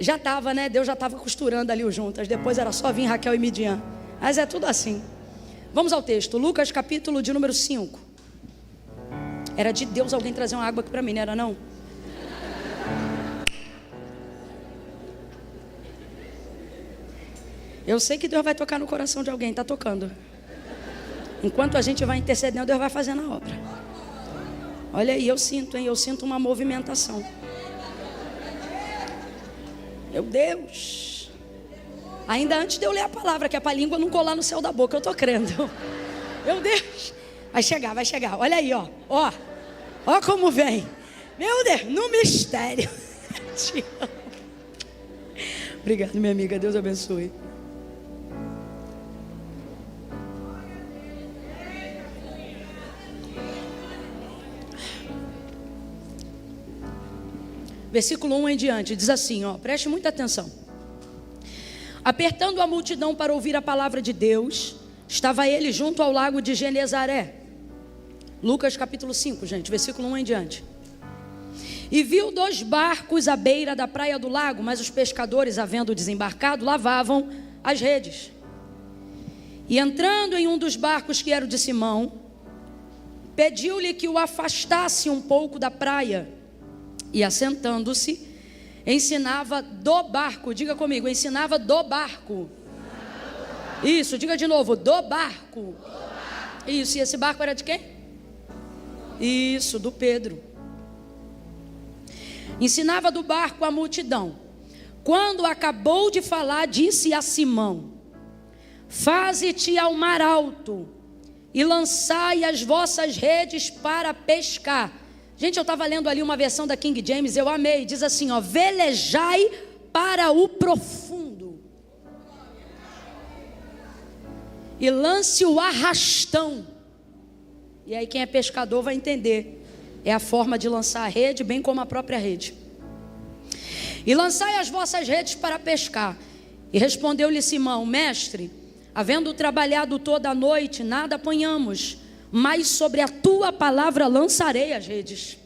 Já estava, né? Deus já estava costurando ali os juntas. Depois era só vir Raquel e Midian. Mas é tudo assim. Vamos ao texto. Lucas capítulo de número 5. Era de Deus alguém trazer uma água aqui para mim, não era não? Eu sei que Deus vai tocar no coração de alguém. Está tocando. Enquanto a gente vai intercedendo, Deus vai fazendo a obra. Olha aí, eu sinto, hein? Eu sinto uma movimentação. Meu Deus. Ainda antes de eu ler a palavra, que é para a língua não colar no céu da boca, eu estou crendo. Meu Deus. Vai chegar, vai chegar. Olha aí, ó. Ó. Ó como vem. Meu Deus, no mistério. Te amo. Obrigado, minha amiga. Deus abençoe. Versículo 1 em diante, diz assim, ó, preste muita atenção. Apertando a multidão para ouvir a palavra de Deus, estava ele junto ao lago de Genezaré. Lucas capítulo 5, gente, versículo 1 em diante. E viu 2 barcos à beira da praia do lago, mas os pescadores, havendo desembarcado, lavavam as redes. E entrando em um dos barcos, que era o de Simão, pediu-lhe que o afastasse um pouco da praia. E assentando-se, ensinava do barco. Diga comigo, ensinava do barco. Isso, diga de novo, do barco. Isso, e esse barco era de quem? Isso, do Pedro. Ensinava do barco a multidão. Quando acabou de falar, disse a Simão: faze-te ao mar alto e lançai as vossas redes para pescar. Gente, eu estava lendo ali uma versão da King James, eu amei, diz assim, ó, velejai para o profundo e lance o arrastão. E aí quem é pescador vai entender, é a forma de lançar a rede, bem como a própria rede. E lançai as vossas redes para pescar. E respondeu-lhe Simão: mestre, havendo trabalhado toda a noite, nada apanhamos, mas sobre a tua palavra lançarei as redes.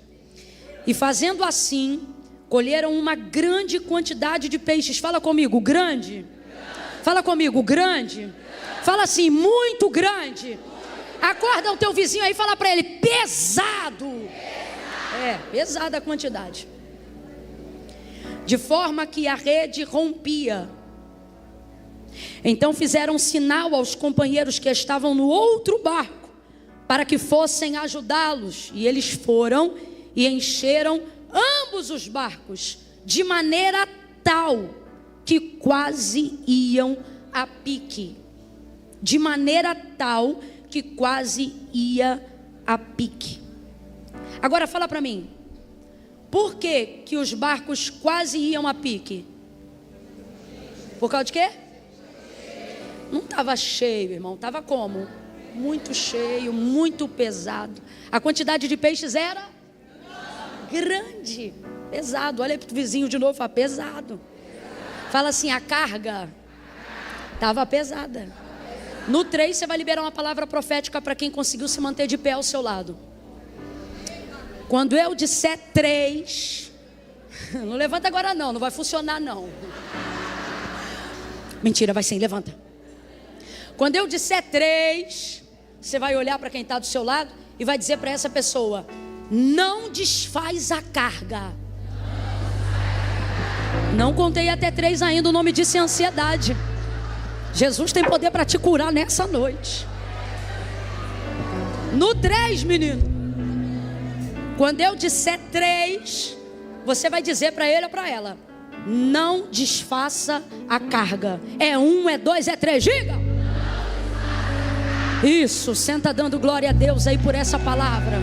E fazendo assim, colheram uma grande quantidade de peixes. Fala comigo, grande. Fala comigo, grande. Fala assim, muito grande. Acorda o teu vizinho aí e fala para ele, pesado. É, pesada a quantidade. De forma que a rede rompia. Então fizeram sinal aos companheiros que estavam no outro barco, para que fossem ajudá-los. E eles foram e encheram ambos os barcos, de maneira tal que quase iam a pique. De maneira tal que quase ia a pique. Agora fala para mim, por que que os barcos quase iam a pique? Por causa de quê? Não estava cheio, irmão, estava como? Muito cheio, muito pesado. A quantidade de peixes era grande, pesado. Olha para o vizinho de novo, fala, pesado. Fala assim, a carga estava pesada. No 3 você vai liberar uma palavra profética para quem conseguiu se manter de pé ao seu lado. Quando eu disser 3, não levanta agora não, não vai funcionar não. Mentira, vai sim, levanta. Quando eu disser 3, você vai olhar para quem está do seu lado e vai dizer para essa pessoa: não desfaz a carga. Não contei até 3 ainda, o nome disso é ansiedade. Jesus tem poder para te curar nessa noite. No 3, menino. Quando eu disser 3, você vai dizer para ele ou para ela: não desfaça a carga. É 1, é 2, é 3, diga. Isso, senta dando glória a Deus aí por essa palavra.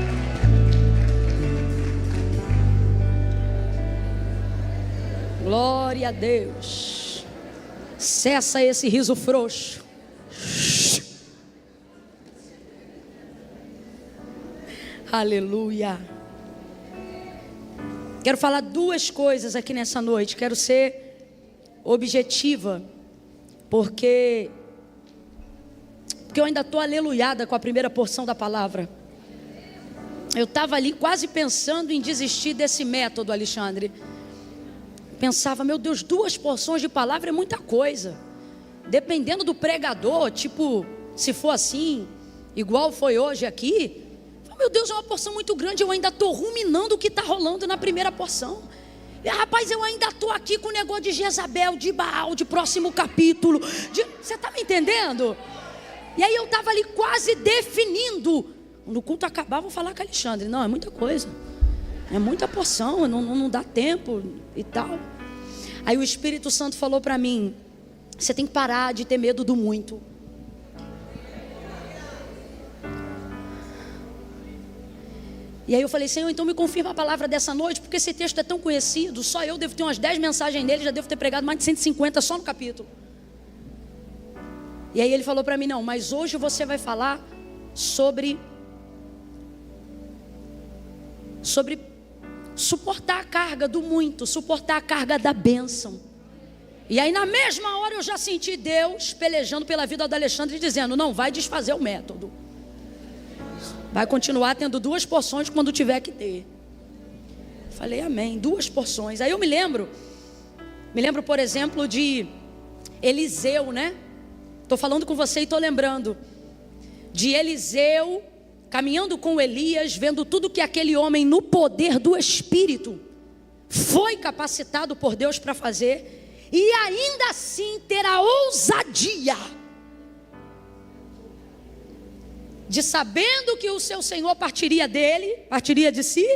Glória a Deus. Cessa esse riso frouxo. Aleluia. Quero falar 2 coisas aqui nessa noite. Quero ser objetiva, porque eu ainda estou aleluiada com a primeira porção da palavra. Eu estava ali quase pensando em desistir desse método, Alexandre. Pensava, meu Deus, 2 porções de palavra é muita coisa. Dependendo do pregador, tipo, se for assim, igual foi hoje aqui, meu Deus, é uma porção muito grande. Eu ainda estou ruminando o que está rolando na primeira porção. E, rapaz, eu ainda estou aqui com o negócio de Jezabel, de Baal, de próximo capítulo. Você está me entendendo? E aí eu estava ali quase definindo. Quando o culto acabar, vou falar com o Alexandre. Não, é muita coisa. É muita porção, não dá tempo e tal. Aí o Espírito Santo falou para mim: você tem que parar de ter medo do muito. E aí eu falei: Senhor, então me confirma a palavra dessa noite, porque esse texto é tão conhecido. Só eu devo ter umas 10 mensagens nele, já devo ter pregado mais de 150 só no capítulo. E aí ele falou para mim: não, mas hoje você vai falar sobre suportar a carga do muito, suportar a carga da bênção. E aí na mesma hora eu já senti Deus pelejando pela vida do Alexandre, dizendo: não vai desfazer o método, vai continuar tendo 2 porções quando tiver que ter. Falei: amém, 2 porções. Aí eu me lembro, por exemplo, de Eliseu, né? Estou falando com você e estou lembrando de Eliseu caminhando com Elias, vendo tudo que aquele homem, no poder do Espírito, foi capacitado por Deus para fazer, e ainda assim ter a ousadia de, sabendo que o seu Senhor partiria de si,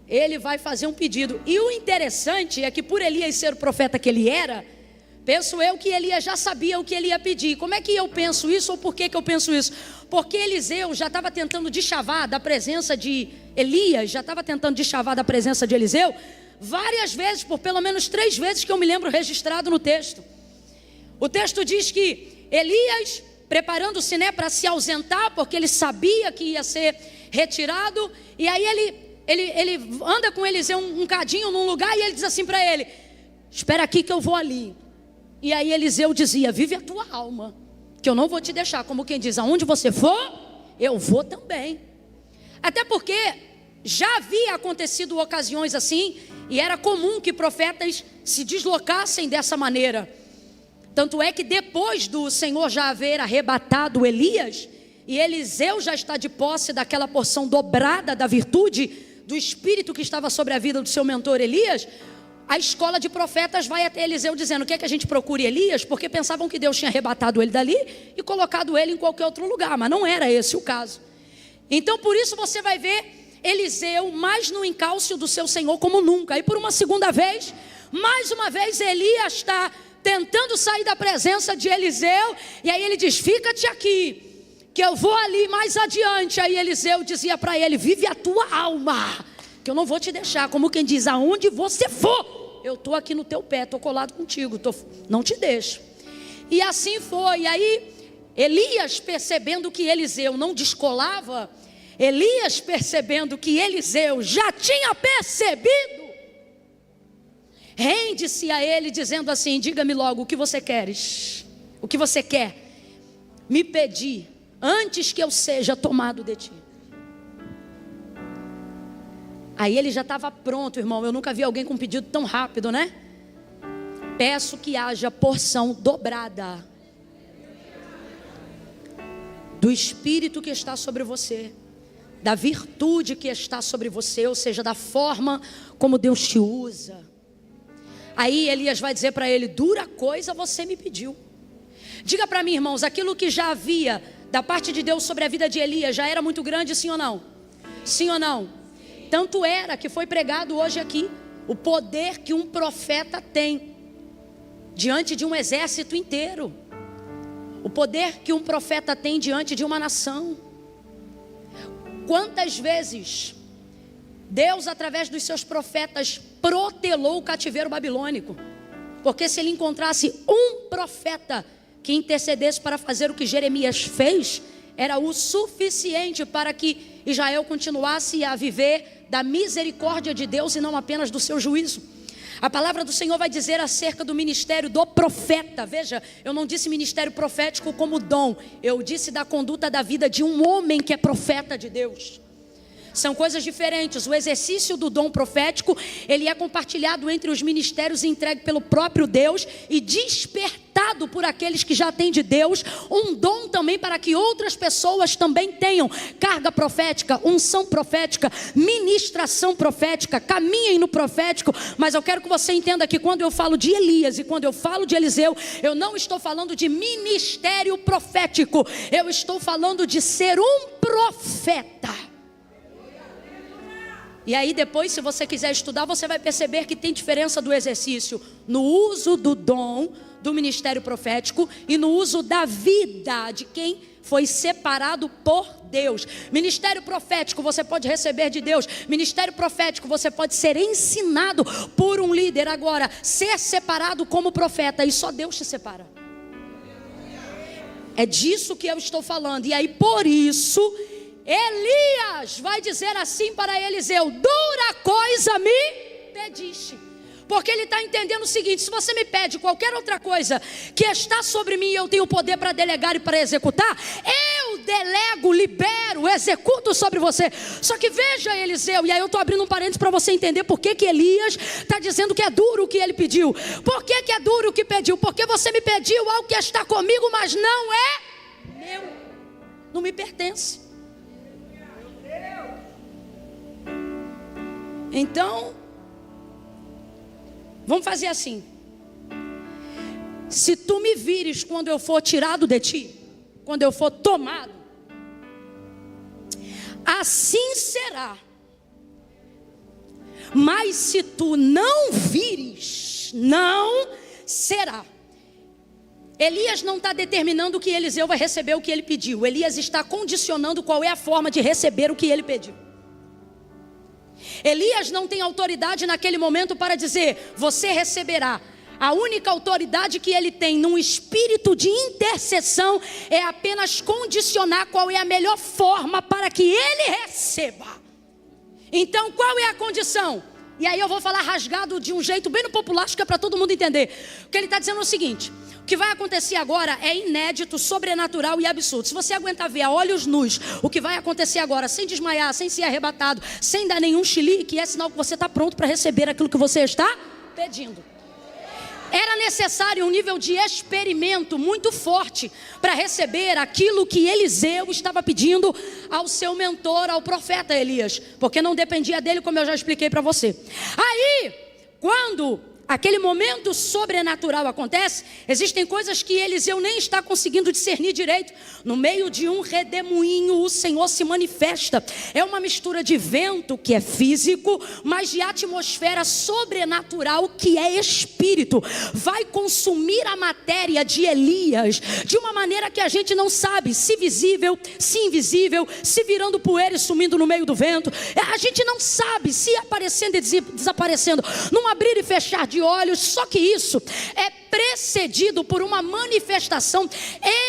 ele vai fazer um pedido. E o interessante é que, por Elias ser o profeta que ele era, penso eu que Elias já sabia o que ele ia pedir. Como é que eu penso isso, ou por que eu penso isso? Porque Eliseu já estava tentando deschavar da presença de Elias, já estava tentando deschavar da presença de Eliseu várias vezes, por pelo menos 3 vezes que eu me lembro registrado no texto. O texto diz que Elias, preparando-se, né, para se ausentar, porque ele sabia que ia ser retirado, e aí ele anda com Eliseu um cadinho num lugar, e ele diz assim para ele: espera aqui que eu vou ali. E aí Eliseu dizia: vive a tua alma, que eu não vou te deixar. Como quem diz: aonde você for, eu vou também. Até porque já havia acontecido ocasiões assim, e era comum que profetas se deslocassem dessa maneira. Tanto é que depois do Senhor já haver arrebatado Elias, e Eliseu já está de posse daquela porção dobrada da virtude do Espírito que estava sobre a vida do seu mentor Elias, a escola de profetas vai até Eliseu dizendo: quer que a gente procure Elias? Porque pensavam que Deus tinha arrebatado ele dali e colocado ele em qualquer outro lugar, mas não era esse o caso. Então por isso você vai ver Eliseu mais no encalço do seu Senhor como nunca. E por uma segunda vez, mais uma vez, Elias está tentando sair da presença de Eliseu, e aí ele diz: fica-te aqui, que eu vou ali mais adiante. Aí Eliseu dizia para ele: vive a tua alma, que eu não vou te deixar. Como quem diz: aonde você for, eu estou aqui no teu pé, estou colado contigo, não te deixo. E assim foi. E aí Elias, percebendo que Eliseu não descolava, Elias percebendo que Eliseu já tinha percebido, rende-se a ele dizendo assim: diga-me logo o que você queres, o que você quer me pedir antes que eu seja tomado de ti. Aí ele já estava pronto, irmão. Eu nunca vi alguém com um pedido tão rápido, né? Peço que haja porção dobrada do Espírito que está sobre você, da virtude que está sobre você, ou seja, da forma como Deus te usa. Aí Elias vai dizer para ele: dura coisa você me pediu. Diga para mim, irmãos, aquilo que já havia da parte de Deus sobre a vida de Elias já era muito grande, sim ou não? Sim ou não? Tanto era que foi pregado hoje aqui o poder que um profeta tem diante de um exército inteiro, o poder que um profeta tem diante de uma nação. Quantas vezes Deus, através dos seus profetas, protelou o cativeiro babilônico, porque se ele encontrasse um profeta que intercedesse para fazer o que Jeremias fez, era o suficiente para que Israel continuasse a viver da misericórdia de Deus e não apenas do seu juízo. A palavra do Senhor vai dizer acerca do ministério do profeta. Veja, eu não disse ministério profético como dom, eu disse da conduta da vida de um homem que é profeta de Deus. São coisas diferentes. O exercício do dom profético, ele é compartilhado entre os ministérios e entregue pelo próprio Deus e despertado por aqueles que já têm de Deus, um dom também para que outras pessoas também tenham carga profética, unção profética, ministração profética, caminhem no profético. Mas eu quero que você entenda que quando eu falo de Elias e quando eu falo de Eliseu, eu não estou falando de ministério profético, eu estou falando de ser um profeta. E aí depois, se você quiser estudar, você vai perceber que tem diferença do exercício no uso do dom do ministério profético e no uso da vida de quem foi separado por Deus. Ministério profético você pode receber de Deus. Ministério profético você pode ser ensinado por um líder. Agora, ser separado como profeta, e só Deus te separa. É disso que eu estou falando. E aí por isso Elias vai dizer assim para Eliseu: dura coisa me pediste. Porque ele está entendendo o seguinte: se você me pede qualquer outra coisa que está sobre mim e eu tenho poder para delegar e para executar, eu delego, libero, executo sobre você. Só que veja, Eliseu, e aí eu estou abrindo um parênteses para você entender por que Elias está dizendo que é duro o que ele pediu. Por que é duro o que pediu? Porque você me pediu algo que está comigo, mas não é meu, não me pertence. Então, vamos fazer assim: se tu me vires quando eu for tirado de ti, quando eu for tomado, assim será. Mas se tu não vires, não será. Elias não está determinando que Eliseu vai receber o que ele pediu. Elias está condicionando qual é a forma de receber o que ele pediu. Elias não tem autoridade naquele momento para dizer: você receberá. A única autoridade que ele tem num espírito de intercessão é apenas condicionar qual é a melhor forma para que ele receba. Então qual é a condição? E aí eu vou falar rasgado de um jeito bem no popular, acho que é para todo mundo entender. O que ele está dizendo é o seguinte: o que vai acontecer agora é inédito, sobrenatural e absurdo. Se você aguentar ver a olhos nus o que vai acontecer agora, sem desmaiar, sem ser arrebatado, sem dar nenhum chilique, é sinal que você está pronto para receber aquilo que você está pedindo. Era necessário um nível de experimento muito forte para receber aquilo que Eliseu estava pedindo ao seu mentor, ao profeta Elias, porque não dependia dele, como eu já expliquei para você. Aí, quando aquele momento sobrenatural acontece, existem coisas que Eliseu nem está conseguindo discernir direito. No meio de um redemoinho, o Senhor se manifesta. É uma mistura de vento, que é físico, mas de atmosfera sobrenatural, que é espírito. Vai consumir a matéria de Elias de uma maneira que a gente não sabe, se visível, se invisível, se virando poeira e sumindo no meio do vento. A gente não sabe, se aparecendo e desaparecendo, num abrir e fechar de olhos. Só que isso é precedido por uma manifestação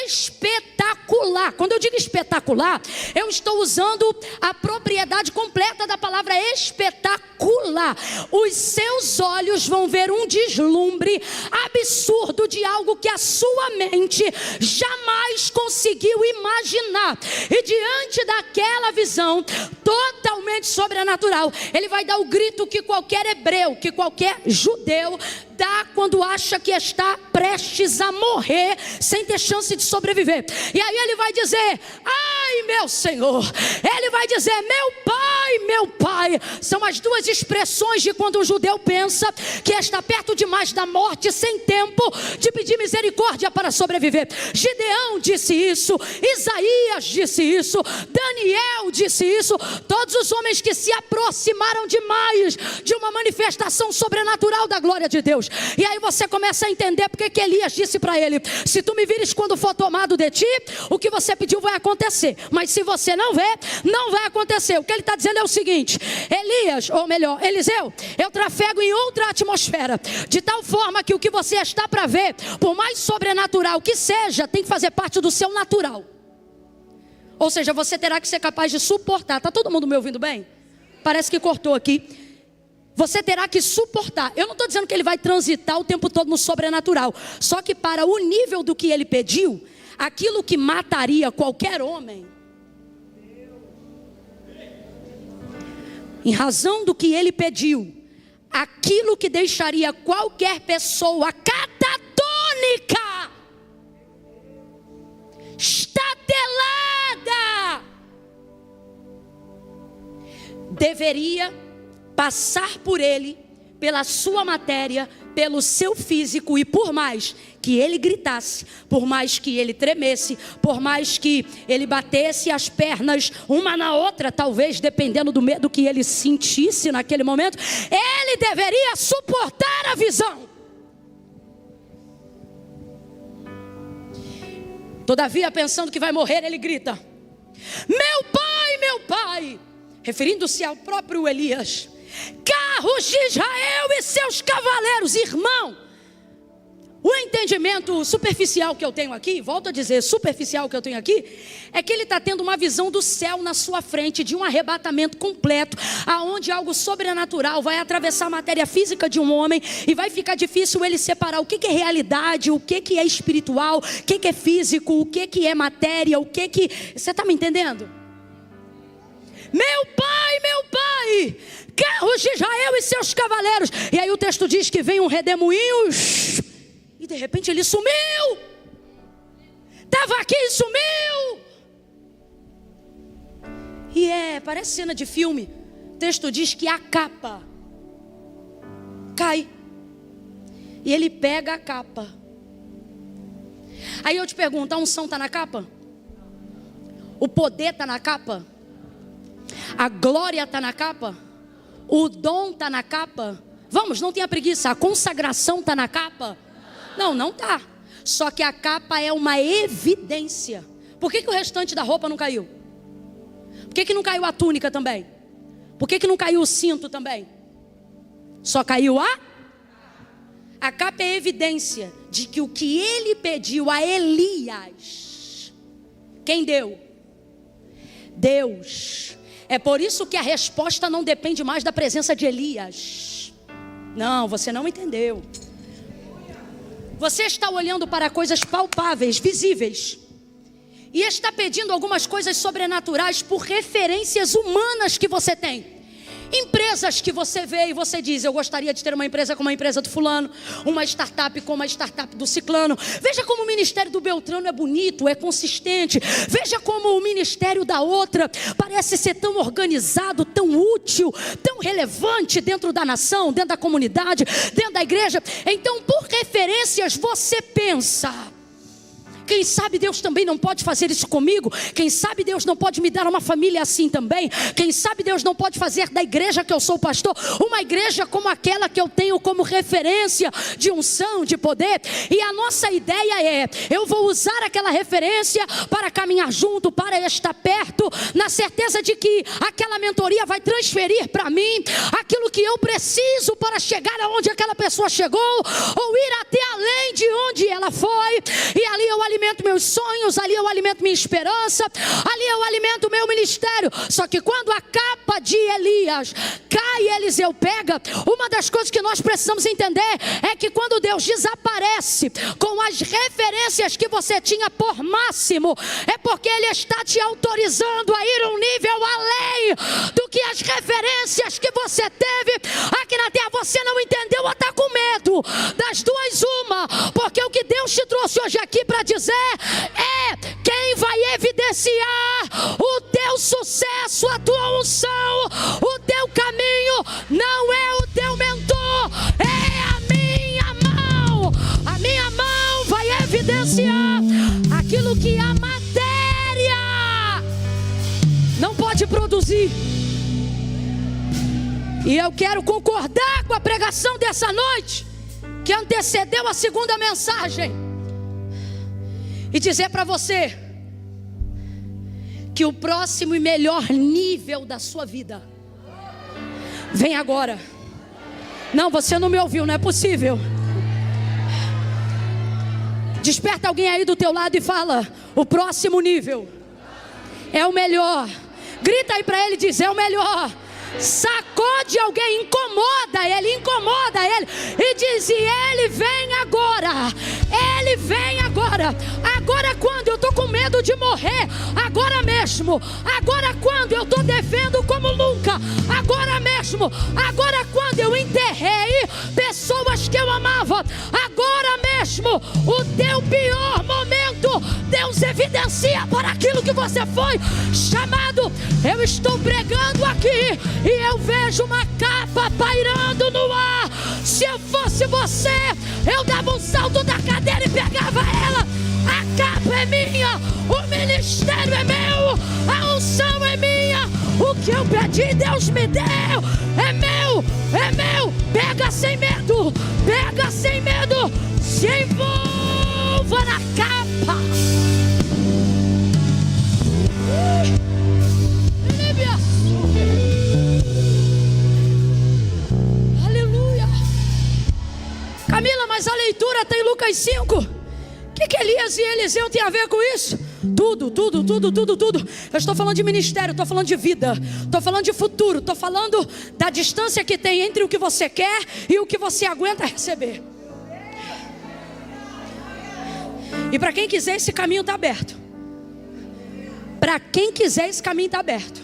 espetacular. Quando eu digo espetacular, eu estou usando a propriedade completa da palavra espetacular. Os seus olhos vão ver um deslumbre absurdo de algo que a sua mente jamais conseguiu imaginar. E diante daquela visão totalmente sobrenatural, ele vai dar o grito que qualquer hebreu, que qualquer judeu dá quando acha que está prestes a morrer sem ter chance de sobreviver. E aí ele vai dizer: ai meu Senhor. Ele vai dizer: meu pai. São as duas expressões de quando um judeu pensa que está perto demais da morte, sem tempo de pedir misericórdia para sobreviver. Gideão disse isso, Isaías disse isso, Daniel disse isso. Todos os homens que se aproximaram demais de uma manifestação sobrenatural da glória de Deus. E aí você começa a entender porque que Elias disse para ele: se tu me vires quando for tomado de ti, o que você pediu vai acontecer. Mas se você não ver, não vai acontecer. O que ele está dizendo é o seguinte: Elias, ou melhor, Eliseu, eu trafego em outra atmosfera, de tal forma que o que você está para ver, por mais sobrenatural que seja, tem que fazer parte do seu natural. Ou seja, você terá que ser capaz de suportar. Está todo mundo me ouvindo bem? Parece que cortou aqui. Você terá que suportar. Eu não estou dizendo que ele vai transitar o tempo todo no sobrenatural. Só que para o nível do que ele pediu, aquilo que mataria qualquer homem, em razão do que ele pediu, aquilo que deixaria qualquer pessoa catatônica, estatelada, deveria passar por ele, pela sua matéria, pelo seu físico, e por mais que ele gritasse, por mais que ele tremesse, por mais que ele batesse as pernas uma na outra, talvez dependendo do medo que ele sentisse naquele momento, ele deveria suportar a visão. Todavia, pensando que vai morrer, ele grita: meu pai, referindo-se ao próprio Elias, carros de Israel e seus cavaleiros. Irmão, o entendimento superficial que eu tenho aqui, volto a dizer, superficial que eu tenho aqui, é que ele está tendo uma visão do céu na sua frente, de um arrebatamento completo, aonde algo sobrenatural vai atravessar a matéria física de um homem, e vai ficar difícil ele separar o que é realidade, o que é espiritual, o que é físico, o que é matéria, Você está me entendendo? Meu pai, carros de Israel e seus cavaleiros. E aí o texto diz que vem um redemoinho, e de repente ele sumiu. Estava aqui e sumiu. E parece cena de filme. O texto diz que a capa cai, e ele pega a capa. Aí eu te pergunto, a unção está na capa? O poder está na capa? A glória está na capa? O dom está na capa? Vamos, não tenha preguiça. A consagração está na capa? Não está. Só que a capa é uma evidência. Por que o restante da roupa não caiu? Por que não caiu a túnica também? Por que não caiu o cinto também? Só caiu a capa é evidência de que o que ele pediu a Elias, quem deu? Deus. É por isso que a resposta não depende mais da presença de Elias. Não, você não entendeu. Você está olhando para coisas palpáveis, visíveis, e está pedindo algumas coisas sobrenaturais por referências humanas que você tem. Empresas que você vê e você diz: eu gostaria de ter uma empresa como a empresa do fulano, uma startup como a startup do ciclano. Veja como o ministério do Beltrano é bonito, é consistente. Veja como o ministério da outra parece ser tão organizado, tão útil, tão relevante dentro da nação, dentro da comunidade, dentro da igreja. Então, por referências, você pensa: quem sabe Deus também não pode fazer isso comigo? Quem sabe Deus não pode me dar uma família assim também? Quem sabe Deus não pode fazer da igreja que eu sou pastor uma igreja como aquela que eu tenho como referência de unção, de poder? E a nossa ideia é: eu vou usar aquela referência para caminhar junto, para estar perto, na certeza de que aquela mentoria vai transferir para mim aquilo que eu preciso para chegar aonde aquela pessoa chegou, ou ir até além de onde ela foi. E ali eu alimento meus sonhos, ali eu alimento minha esperança, ali eu alimento meu ministério. Só que quando a capa de Elias cai e Eliseu pega, uma das coisas que nós precisamos entender é que quando Deus desaparece com as referências que você tinha por máximo, é porque Ele está te autorizando a ir um nível além do que as referências que você teve aqui na terra. Você não entendeu ou está com medo? Das duas, uma, porque o que Deus te trouxe hoje aqui para dizer é: quem vai evidenciar o teu sucesso, a tua unção, o teu caminho, não é o teu mentor, é a minha mão. A minha mão vai evidenciar aquilo que a matéria não pode produzir. E eu quero concordar com a pregação dessa noite, que antecedeu a segunda mensagem, e dizer para você que o próximo e melhor nível da sua vida vem agora. Não, você não me ouviu, não é possível. Desperta alguém aí do teu lado e fala: o próximo nível é o melhor. Grita aí para ele e diz: é o melhor. Sacode alguém, incomoda ele e diz: e ele vem agora. Ele vem agora. Agora, quando eu estou com medo de morrer, morrer, agora mesmo. Agora quando eu estou devendo como nunca, agora mesmo. Agora quando eu enterrei pessoas que eu amava, agora mesmo. O teu pior momento, Deus evidencia para aquilo que você foi chamado. Eu estou pregando aqui e eu vejo uma capa pairando no ar. Se eu fosse você, eu dava um salto da cadeira e pegava ela. A capa é minha, o ministério é meu, a unção é minha. O que eu pedi, Deus me deu. É meu, é meu. Pega sem medo, pega sem medo. Se envolva na capa. Aleluia. Camila, mas a leitura tem Lucas 5. O que Elias e Eliseu tem a ver com isso? Tudo. Eu estou falando de ministério, estou falando de vida, estou falando de futuro, estou falando da distância que tem entre o que você quer e o que você aguenta receber. E para quem quiser, esse caminho está aberto. Para quem quiser, esse caminho está aberto.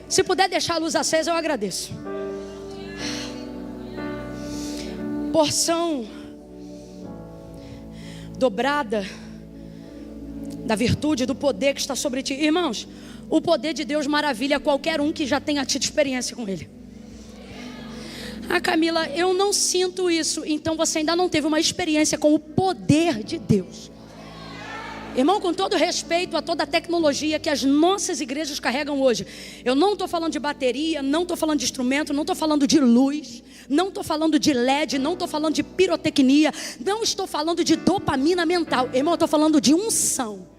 Se puder deixar a luz acesa, eu agradeço. Porção dobrada da virtude, do poder que está sobre ti. Irmãos, o poder de Deus maravilha qualquer um que já tenha tido experiência com Ele. Ah, Camila, eu não sinto isso. Então você ainda não teve uma experiência com o poder de Deus. Irmão, com todo respeito a toda a tecnologia que as nossas igrejas carregam hoje, eu não estou falando de bateria, não estou falando de instrumento, não estou falando de luz, não estou falando de LED, não estou falando de pirotecnia, não estou falando de dopamina mental. Irmão, eu estou falando de unção.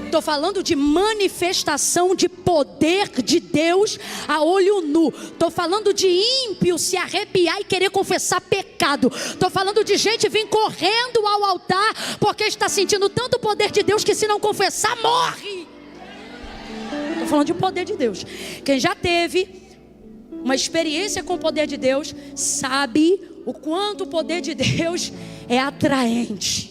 Estou falando de manifestação de poder de Deus a olho nu. Estou falando de ímpio se arrepiar e querer confessar pecado. Estou falando de gente vir correndo ao altar porque está sentindo tanto poder de Deus que se não confessar morre. Estou falando de poder de Deus. Quem já teve uma experiência com o poder de Deus sabe o quanto o poder de Deus é atraente.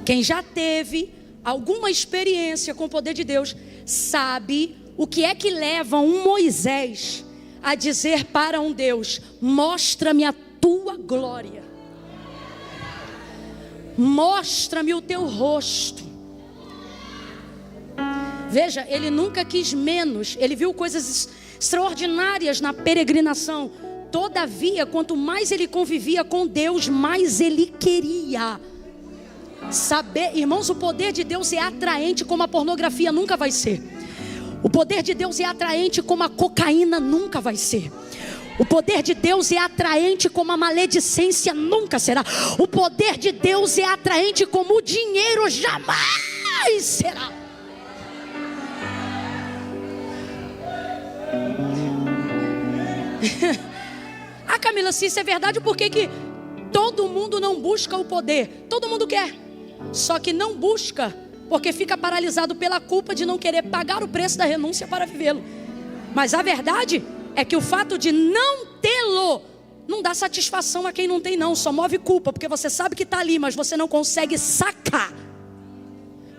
Quem já teve alguma experiência com o poder de Deus sabe o que é que leva um Moisés a dizer para um Deus: mostra-me a tua glória, mostra-me o teu rosto. Veja, ele nunca quis menos, ele viu coisas extraordinárias na peregrinação. Todavia, quanto mais ele convivia com Deus, mais ele queria saber. Irmãos, o poder de Deus é atraente como a pornografia nunca vai ser. O poder de Deus é atraente como a cocaína nunca vai ser. O poder de Deus é atraente como a maledicência nunca será. O poder de Deus é atraente como o dinheiro jamais será. Ah, Camila, se isso é verdade, por que todo mundo não busca o poder? Todo mundo quer, só que não busca porque fica paralisado pela culpa de não querer pagar o preço da renúncia para vivê-lo. Mas a verdade é que o fato de não tê-lo não dá satisfação a quem não tem, não. Só move culpa, porque você sabe que está ali, mas você não consegue sacar,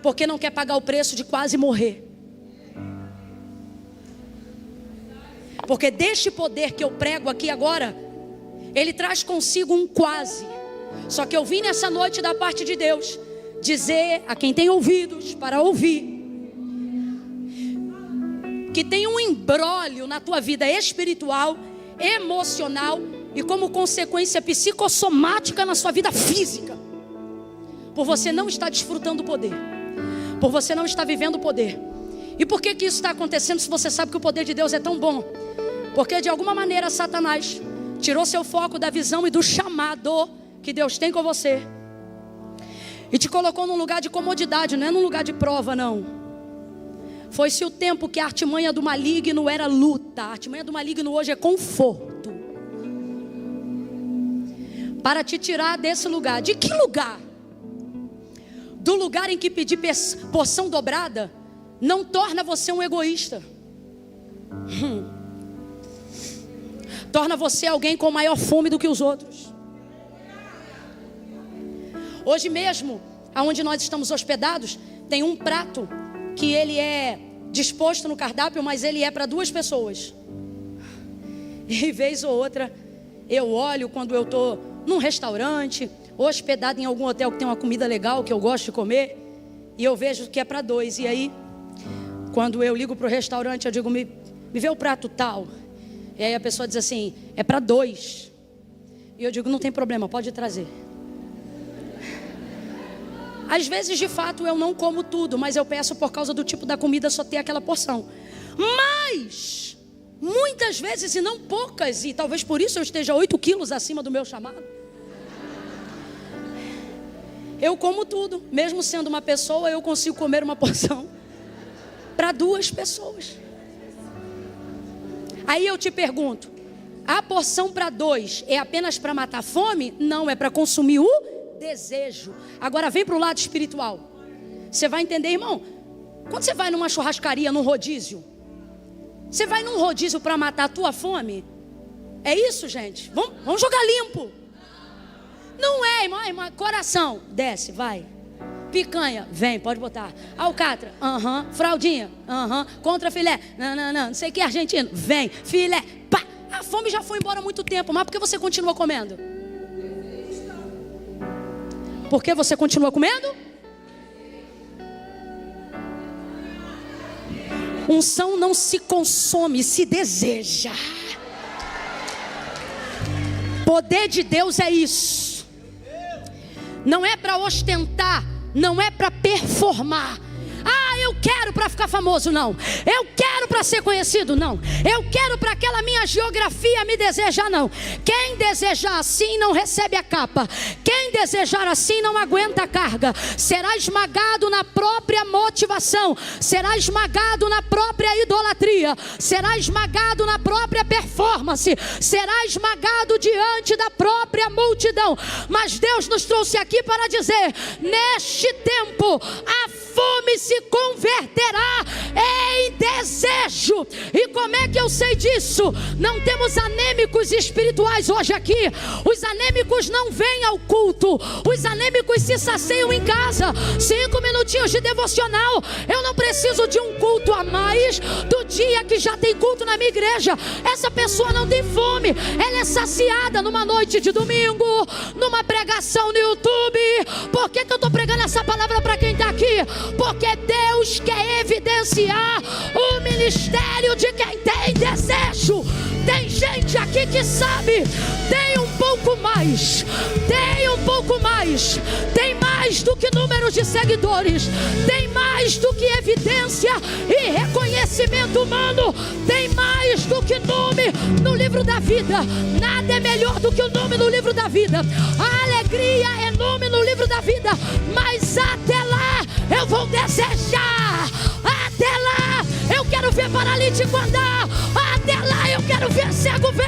porque não quer pagar o preço de quase morrer. Porque deste poder que eu prego aqui agora, ele traz consigo um quase. Só que eu vim nessa noite da parte de Deus dizer a quem tem ouvidos para ouvir, que tem um imbróglio na tua vida espiritual, emocional e como consequência psicossomática na sua vida física, por você não estar desfrutando o poder, por você não estar vivendo o poder. E por que isso está acontecendo se você sabe que o poder de Deus é tão bom? Porque de alguma maneira Satanás tirou seu foco da visão e do chamado que Deus tem com você e te colocou num lugar de comodidade, não é num lugar de prova, não. Foi-se o tempo que a artimanha do maligno era luta. A artimanha do maligno hoje é conforto, para te tirar desse lugar. De que lugar? Do lugar em que pedir porção dobrada não torna você um egoísta. Torna você alguém com maior fome do que os outros. Hoje mesmo, aonde nós estamos hospedados, tem um prato que ele é disposto no cardápio, mas ele é para 2 pessoas. E vez ou outra, eu olho quando eu estou num restaurante, hospedado em algum hotel que tem uma comida legal, que eu gosto de comer, e eu vejo que é para 2. E aí, quando eu ligo para o restaurante, eu digo, me vê o prato tal. E aí a pessoa diz assim, é para 2. E eu digo, não tem problema, pode trazer. Às vezes, de fato, eu não como tudo, mas eu peço por causa do tipo da comida, só ter aquela porção. Mas, muitas vezes, e não poucas, e talvez por isso eu esteja 8 quilos acima do meu chamado, eu como tudo. Mesmo sendo uma pessoa, eu consigo comer uma porção para 2 pessoas. Aí eu te pergunto, a porção para 2 é apenas para matar a fome? Não, é para consumir o desejo. Agora vem para o lado espiritual. Você vai entender, irmão. Quando você vai numa churrascaria, num rodízio, você vai num rodízio para matar a tua fome? É isso, gente? Vamos jogar limpo. Não é, irmão, coração, desce, vai. Picanha, vem, pode botar. Alcatra, fraldinha, contra filé, não sei o que, argentino, vem, filé, pá. A fome já foi embora há muito tempo, mas por que você continua comendo? Por que você continua comendo? Unção não se consome, se deseja. Poder de Deus é isso. Não é para ostentar, não é para performar. Eu quero para ficar famoso, não. Eu quero para ser conhecido, não. Eu quero para aquela minha geografia me desejar, não. Quem desejar assim não recebe a capa. Quem desejar assim não aguenta a carga. Será esmagado na própria motivação. Será esmagado na própria idolatria. Será esmagado na própria performance. Será esmagado diante da própria multidão. Mas Deus nos trouxe aqui para dizer, neste tempo, a fome se converterá em desejo. E como é que eu sei disso? Não temos anêmicos espirituais hoje aqui. Os anêmicos não vêm ao culto. Os anêmicos se saciam em casa. 5 minutinhos de devocional. Eu não preciso de um culto a mais do dia que já tem culto na minha igreja. Essa pessoa não tem fome. Ela é saciada numa noite de domingo, numa pregação no YouTube. Por que eu estou pregando essa palavra para quem está aqui? Porque Deus quer evidenciar o ministério de quem tem desejo. Tem gente aqui que sabe, tem um pouco mais, tem mais do que número de seguidores, tem mais do que evidência e reconhecimento humano, tem mais do que nome no livro da vida. Nada é melhor do que o nome no livro da vida. A alegria é nome no livro da vida, mas até lá eu vou desejar. Até lá eu quero ver paralítico andar. Até lá eu quero ver cego ver.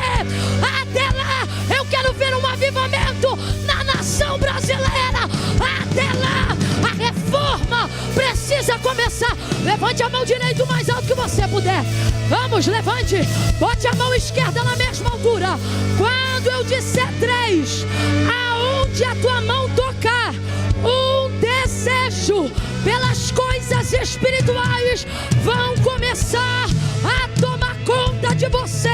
Até lá eu quero ver um avivamento na nação brasileira. Até lá a reforma precisa começar. Levante a mão direita o mais alto que você puder. Vamos, levante. Bote a mão esquerda na mesma altura. Quando eu disser 3, aonde a tua mão tocar, um desejo pelas coisas espirituais vão começar a tomar conta de você.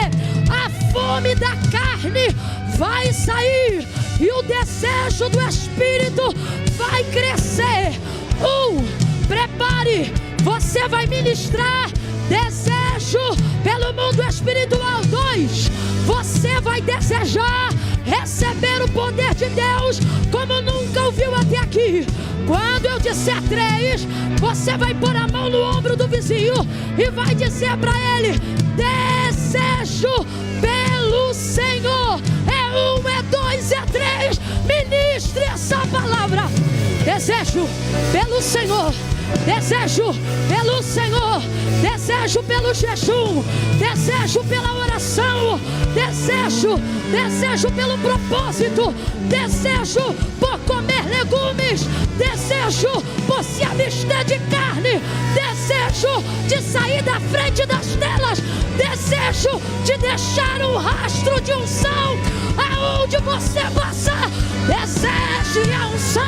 A fome da carne vai sair e o desejo do Espírito vai crescer. Prepare, você vai ministrar desejo pelo mundo espiritual. 2, você vai desejar receber o poder de Deus como nunca ouviu até aqui. Quando eu disser 3, você vai pôr a mão no ombro do vizinho e vai dizer para ele: desejo pelo Senhor. É 1, é 2, é 3. Ministre essa palavra. Desejo pelo Senhor. Desejo pelo Senhor. Desejo pelo jejum. Desejo pela oração. Desejo pelo propósito. Desejo por comer legumes. Desejo por se abster de carne. Desejo de sair da frente das telas. Desejo desejo de deixar um rastro de unção aonde você passar. Deseje a unção.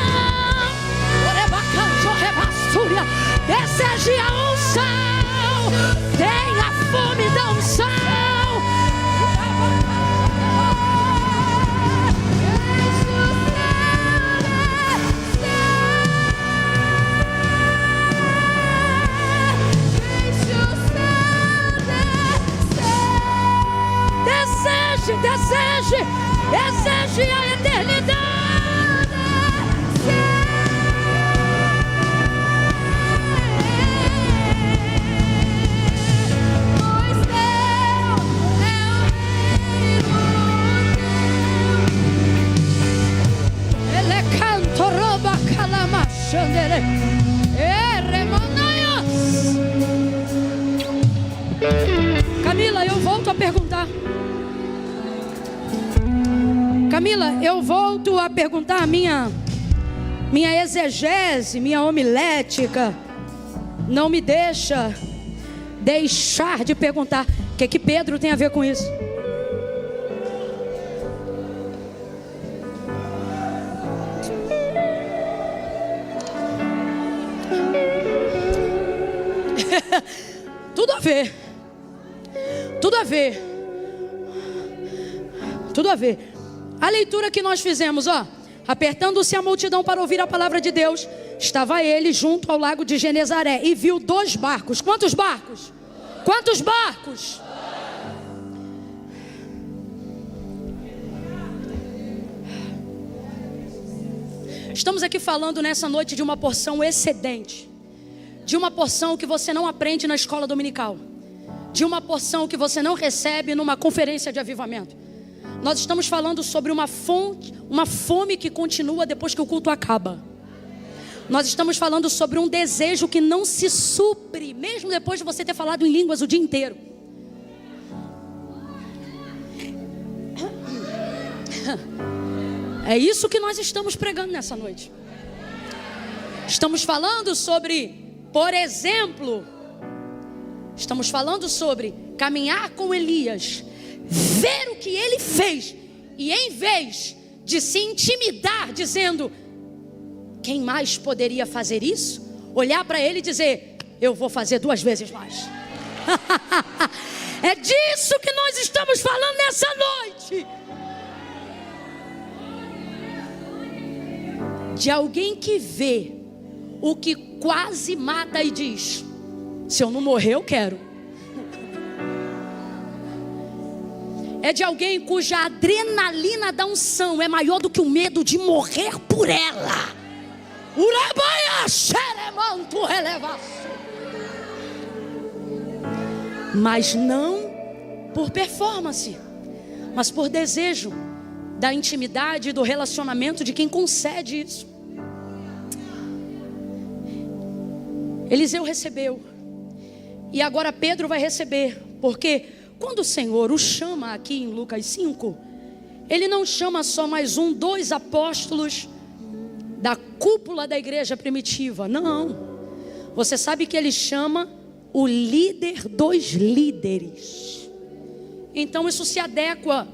Deseje a unção. Tenha fome da unção. Deseje a eternidade. Pois teu é o reino. Ele canto rouba calama xandere. Camila, eu volto a perguntar. Camila, eu volto a perguntar a minha exegese, minha homilética. Não me deixar de perguntar. O que Pedro tem a ver com isso? Tudo a ver. Tudo a ver. Tudo a ver. A leitura que nós fizemos, ó. Apertando-se a multidão para ouvir a palavra de Deus, estava ele junto ao lago de Genezaré e viu 2 barcos. Quantos barcos? Quantos barcos? Estamos aqui falando nessa noite de uma porção excedente, de uma porção que você não aprende na escola dominical, de uma porção que você não recebe numa conferência de avivamento. Nós estamos falando sobre uma fome que continua depois que o culto acaba. Nós estamos falando sobre um desejo que não se supre, mesmo depois de você ter falado em línguas o dia inteiro. É isso que nós estamos pregando nessa noite. Estamos falando sobre, por exemplo, estamos falando sobre caminhar com Elias, ver o que ele fez, e em vez de se intimidar dizendo: quem mais poderia fazer isso? Olhar para ele e dizer: eu vou fazer 2 vezes mais. É disso que nós estamos falando nessa noite. De alguém que vê o que quase mata e diz: se eu não morrer, eu quero. É de alguém cuja adrenalina da unção é maior do que o medo de morrer por ela. Mas não por performance, mas por desejo da intimidade e do relacionamento de quem concede isso. Eliseu recebeu, e agora Pedro vai receber, porque quando o Senhor o chama aqui em Lucas 5, Ele não chama só mais 2 apóstolos da cúpula da igreja primitiva. Não. Você sabe que Ele chama o líder dos líderes. Então isso se adequa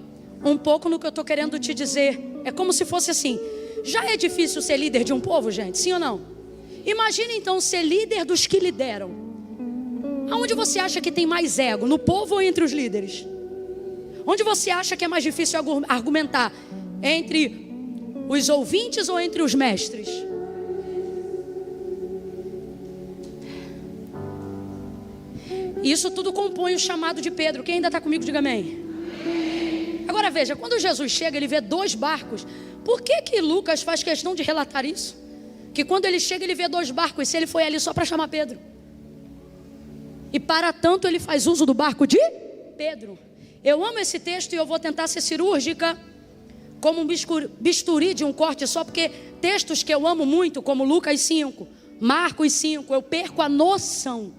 um pouco no que eu estou querendo te dizer. É como se fosse assim: já é difícil ser líder de um povo, gente? Sim ou não? Imagine então ser líder dos que lideram. Aonde você acha que tem mais ego? No povo ou entre os líderes? Onde você acha que é mais difícil argumentar? Entre os ouvintes ou entre os mestres? Isso tudo compõe o chamado de Pedro. Quem ainda está comigo, diga amém. Agora veja, quando Jesus chega, ele vê 2 barcos. Por que Lucas faz questão de relatar isso? Que quando ele chega, ele vê 2 barcos. Se ele foi ali só para chamar Pedro. E para tanto ele faz uso do barco de Pedro. Eu amo esse texto e eu vou tentar ser cirúrgica, como um bisturi de um corte só, porque textos que eu amo muito, como Lucas 5, Marcos 5, eu perco a noção.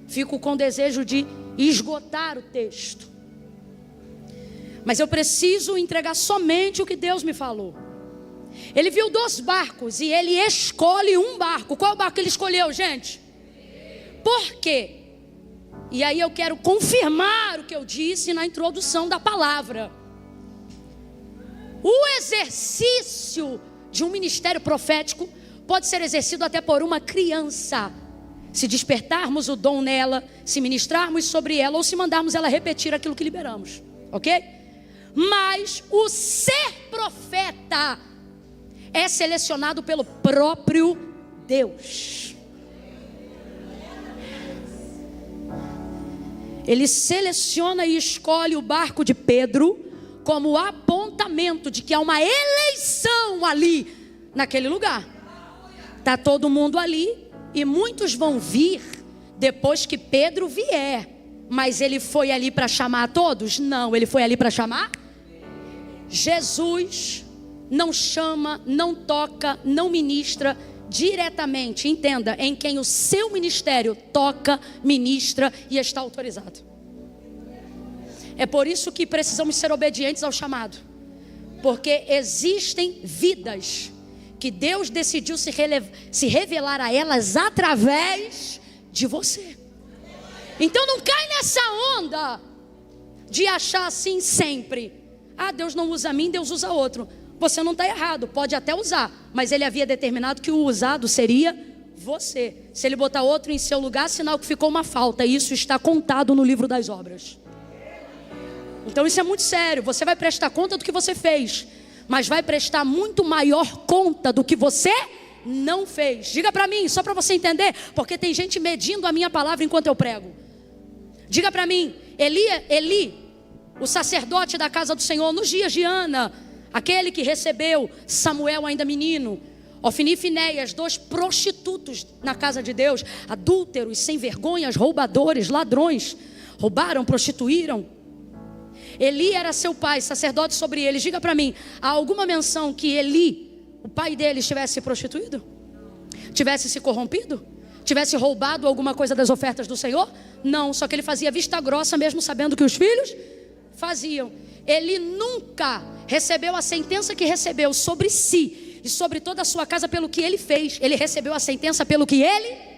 Fico com desejo de esgotar o texto. Mas eu preciso entregar somente o que Deus me falou. Ele viu 2 barcos e ele escolhe um barco. Qual barco ele escolheu, gente? Por quê? E aí eu quero confirmar o que eu disse na introdução da palavra. O exercício de um ministério profético pode ser exercido até por uma criança, se despertarmos o dom nela, se ministrarmos sobre ela ou se mandarmos ela repetir aquilo que liberamos, ok? Mas o ser profeta é selecionado pelo próprio Deus. Ele seleciona e escolhe o barco de Pedro como apontamento de que há uma eleição ali, naquele lugar. Está todo mundo ali e muitos vão vir depois que Pedro vier. Mas ele foi ali para chamar a todos? Não, ele foi ali para chamar. Jesus não chama, não toca, não ministra diretamente, entenda, em quem o seu ministério toca, ministra e está autorizado. É por isso que precisamos ser obedientes ao chamado, porque existem vidas que Deus decidiu se revelar a elas através de você. Então não cai nessa onda de achar assim sempre: ah, Deus não usa a mim, Deus usa outro. Você não está errado, pode até usar, mas ele havia determinado que o usado seria você. Se ele botar outro em seu lugar, sinal que ficou uma falta. E isso está contado no livro das obras. Então isso é muito sério. Você vai prestar conta do que você fez, mas vai prestar muito maior conta do que você não fez. Diga para mim, só para você entender, porque tem gente medindo a minha palavra enquanto eu prego. Diga para mim, Eli, o sacerdote da casa do Senhor, nos dias de Ana, aquele que recebeu Samuel ainda menino, Ofni e Finéias, 2 prostitutos na casa de Deus, adúlteros, sem vergonhas, roubadores, ladrões, roubaram, prostituíram. Eli era seu pai, sacerdote sobre eles. Diga para mim, há alguma menção que Eli, o pai deles, tivesse se prostituído? Tivesse se corrompido? Tivesse roubado alguma coisa das ofertas do Senhor? Não, só que ele fazia vista grossa mesmo sabendo que os filhos faziam. Ele nunca recebeu a sentença que recebeu sobre si e sobre toda a sua casa pelo que ele fez. Ele recebeu a sentença pelo que ele...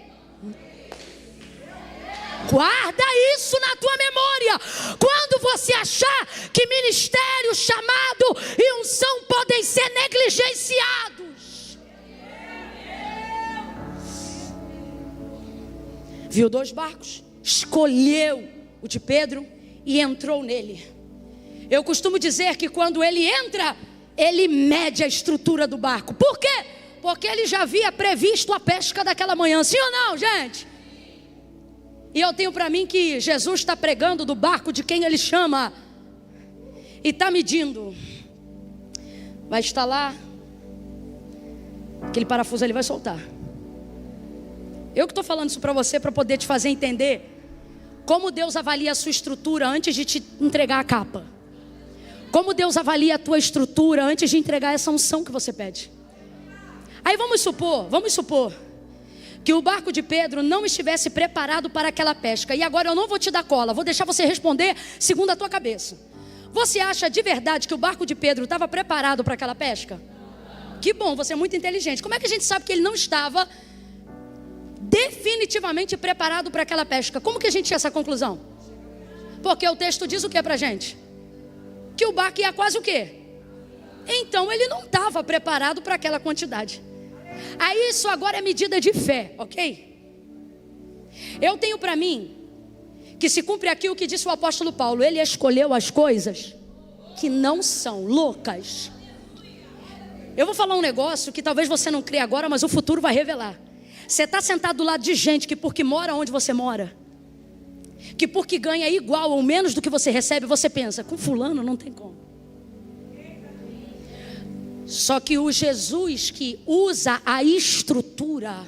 Guarda isso na tua memória. Quando você achar que ministério, chamado e unção podem ser negligenciados. Viu 2 barcos, escolheu o de Pedro e entrou nele. Eu costumo dizer que quando ele entra, ele mede a estrutura do barco. Por quê? Porque ele já havia previsto a pesca daquela manhã. Sim ou não, gente? E eu tenho para mim que Jesus está pregando do barco de quem ele chama. E está medindo. Vai estalar. Aquele parafuso ele vai soltar. Eu que estou falando isso para você, para poder te fazer entender como Deus avalia a sua estrutura antes de te entregar a capa. Como Deus avalia a tua estrutura antes de entregar essa unção que você pede. Aí vamos supor que o barco de Pedro não estivesse preparado para aquela pesca. E agora eu não vou te dar cola, vou deixar você responder segundo a tua cabeça. Você acha de verdade que o barco de Pedro estava preparado para aquela pesca? Que bom, você é muito inteligente. Como é que a gente sabe que ele não estava definitivamente preparado para aquela pesca? Como que a gente tinha essa conclusão? Porque o texto diz o que para a gente? Que o barco ia quase o quê? Então ele não estava preparado para aquela quantidade. Aí isso agora é medida de fé, ok? Eu tenho para mim que se cumpre aqui o que disse o apóstolo Paulo. Ele escolheu as coisas que não são loucas. Eu vou falar um negócio que talvez você não crê agora, mas o futuro vai revelar. Você está sentado do lado de gente que porque mora onde você mora, que porque ganha igual ou menos do que você recebe, você pensa, com fulano não tem como. Só que o Jesus que usa a estrutura,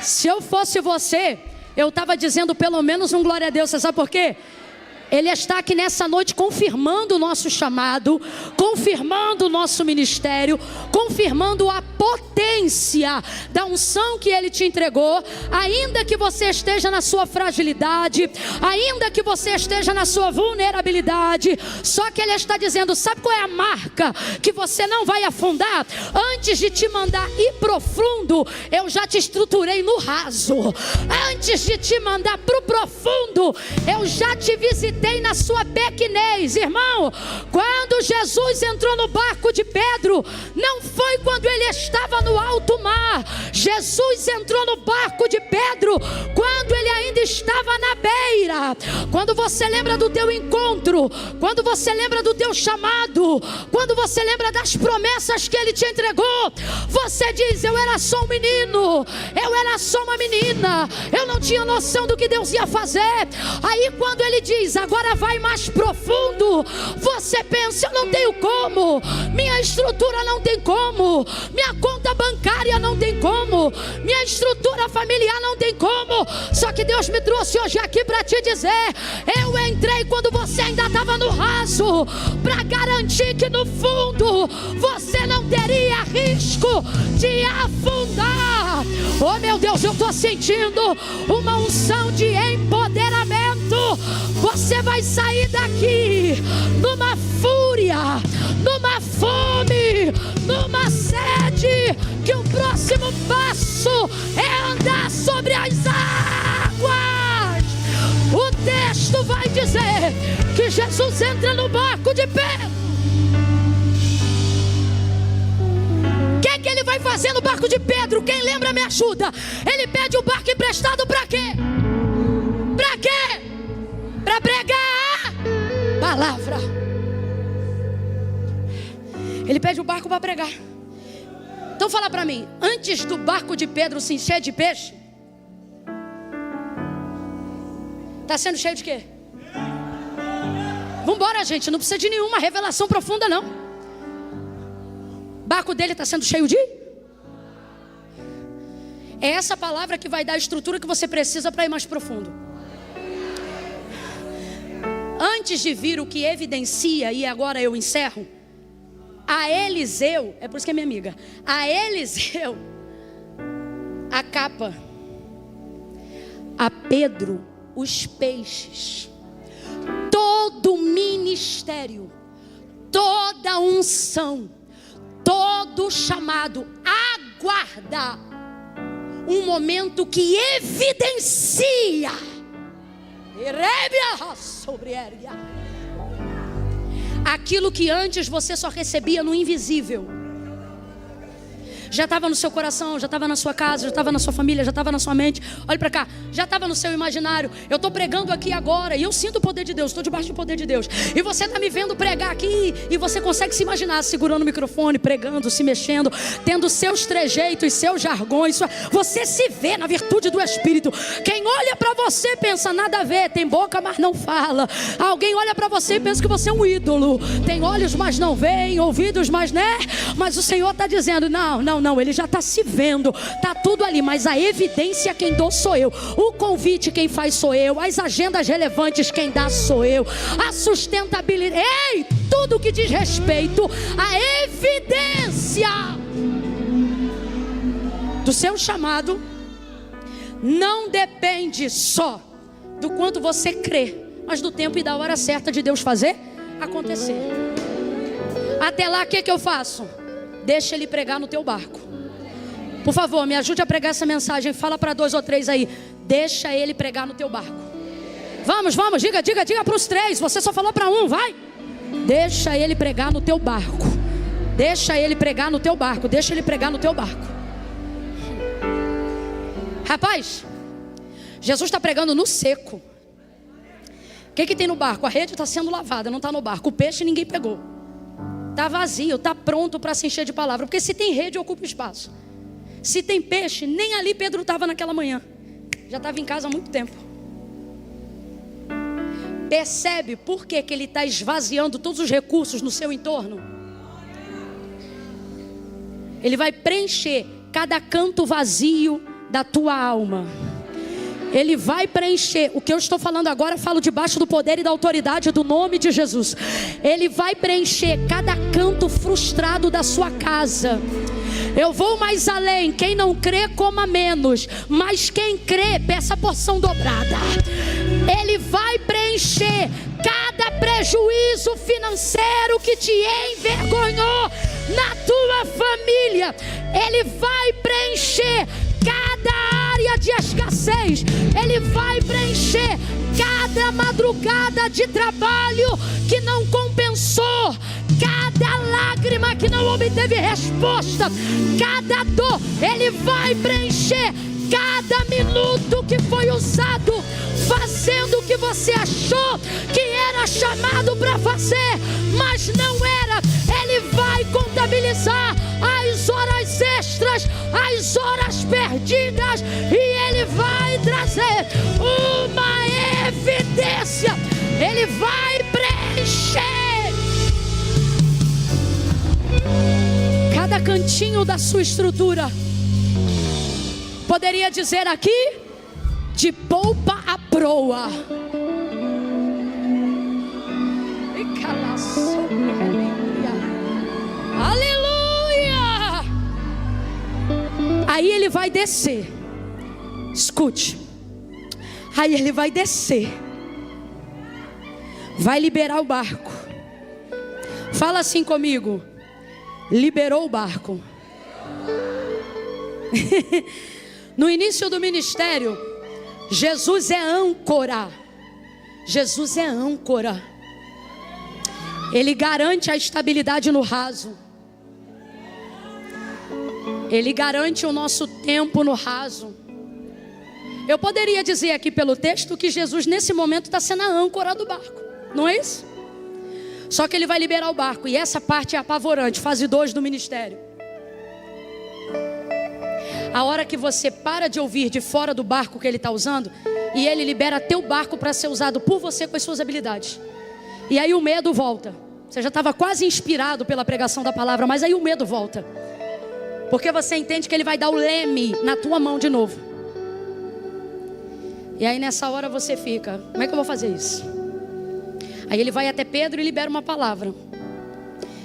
se eu fosse você, eu estava dizendo pelo menos um glória a Deus. Você sabe por quê? Ele está aqui nessa noite confirmando o nosso chamado, confirmando o nosso ministério, confirmando a potência da unção que Ele te entregou. Ainda que você esteja na sua fragilidade, ainda que você esteja na sua vulnerabilidade, só que Ele está dizendo: sabe qual é a marca que você não vai afundar? Antes de te mandar ir profundo, eu já te estruturei no raso. Antes de te mandar para o profundo, eu já te visitei na sua pequenez. Irmão, quando Jesus entrou no barco de Pedro, não foi quando ele estava no alto mar. Jesus entrou no barco de Pedro quando ele ainda estava na beira. Quando você lembra do teu encontro, quando você lembra do teu chamado, quando você lembra das promessas que ele te entregou, você diz: eu era só um menino, eu era só uma menina, eu não tinha noção do que Deus ia fazer. Aí quando ele diz: agora vai mais profundo, você pensa: eu não tenho como, minha estrutura não tem como, minha conta bancária não tem como, minha estrutura familiar não tem como. Só que Deus me trouxe hoje aqui para te dizer: eu entrei quando você ainda estava no raso, para garantir que no fundo você não teria risco de afundar. Oh meu Deus, eu estou sentindo uma unção de empoderamento. Você vai sair daqui numa fúria, numa fome, numa sede, que o próximo passo é andar sobre as águas. O texto vai dizer que Jesus entra no barco de Pedro. O que ele vai fazer no barco de Pedro? Quem lembra me ajuda. Ele pede o barco emprestado para quê? Para quê? Para pregar a palavra. Ele pede o barco para pregar. Então fala para mim, antes do barco de Pedro se encher de peixe, está sendo cheio de quê? Vambora, gente, não precisa de nenhuma revelação profunda não. O barco dele está sendo cheio de... É essa palavra que vai dar a estrutura que você precisa para ir mais profundo. Antes de vir o que evidencia, e agora eu encerro, a Eliseu, é por isso que é minha amiga, a Eliseu, a capa, a Pedro, os peixes, todo ministério, toda unção, todo chamado, aguarda um momento que evidencia aquilo que antes você só recebia no invisível. Já estava no seu coração, já estava na sua casa, já estava na sua família, já estava na sua mente. Olha para cá, já estava no seu imaginário. Eu estou pregando aqui agora e eu sinto o poder de Deus, estou debaixo do poder de Deus. E você está me vendo pregar aqui e você consegue se imaginar segurando o microfone, pregando, se mexendo, tendo seus trejeitos, seus jargões. Você se vê na virtude do Espírito. Quem olha para você pensa: nada a ver, tem boca mas não fala. Alguém olha para você e pensa que você é um ídolo. Tem olhos mas não veem, ouvidos mas né? Mas o Senhor está dizendo: não, ele já está se vendo, está tudo ali, mas a evidência quem dou sou eu, o convite quem faz sou eu, as agendas relevantes quem dá sou eu, a sustentabilidade, tudo que diz respeito à evidência do seu chamado não depende só do quanto você crê, mas do tempo e da hora certa de Deus fazer acontecer. Até lá, o que eu faço? Deixa ele pregar no teu barco. Por favor, me ajude a pregar essa mensagem. Fala para 2 ou 3 aí. Deixa ele pregar no teu barco. Vamos, diga para os 3. Você só falou para um, vai. Deixa ele pregar no teu barco. Deixa ele pregar no teu barco. Deixa ele pregar no teu barco. Rapaz, Jesus está pregando no seco. O que tem no barco? A rede está sendo lavada, não está no barco. O peixe ninguém pegou. Está vazio, está pronto para se encher de palavra. Porque se tem rede, ocupa espaço. Se tem peixe, nem ali Pedro estava naquela manhã. Já estava em casa há muito tempo. Percebe por que ele está esvaziando todos os recursos no seu entorno? Ele vai preencher cada canto vazio da tua alma. Ele vai preencher. O que eu estou falando agora, eu falo debaixo do poder e da autoridade do nome de Jesus. Ele vai preencher cada canto frustrado da sua casa. Eu vou mais além. Quem não crê, coma menos. Mas quem crê, peça a porção dobrada. Ele vai preencher cada prejuízo financeiro que te envergonhou na tua família. Ele vai preencher cada área de escassez. Ele vai preencher cada madrugada de trabalho que não compensou, cada lágrima que não obteve resposta, cada dor. Ele vai preencher cada minuto que foi usado fazendo o que você achou que era chamado para fazer, mas não era. Ele vai contabilizar as horas extras, as horas perdidas, e Ele vai trazer uma evidência. Ele vai preencher cada cantinho da sua estrutura. Poderia dizer aqui, de polpa a proa. Aleluia! Aí ele vai descer. Escute. Aí ele vai descer. Vai liberar o barco. Fala assim comigo. Liberou o barco. No início do ministério, Jesus é âncora. Jesus é âncora. Ele garante a estabilidade no raso. Ele garante o nosso tempo no raso. Eu poderia dizer aqui pelo texto que Jesus nesse momento está sendo a âncora do barco. Não é isso? Só que ele vai liberar o barco. E essa parte é apavorante, fase 2 do ministério. A hora que você para de ouvir de fora do barco que ele está usando, e ele libera teu barco para ser usado por você com as suas habilidades. E aí o medo volta. Você já estava quase inspirado pela pregação da palavra, mas aí o medo volta. Porque você entende que ele vai dar o leme na tua mão de novo. E aí nessa hora você fica, como é que eu vou fazer isso? Aí ele vai até Pedro e libera uma palavra.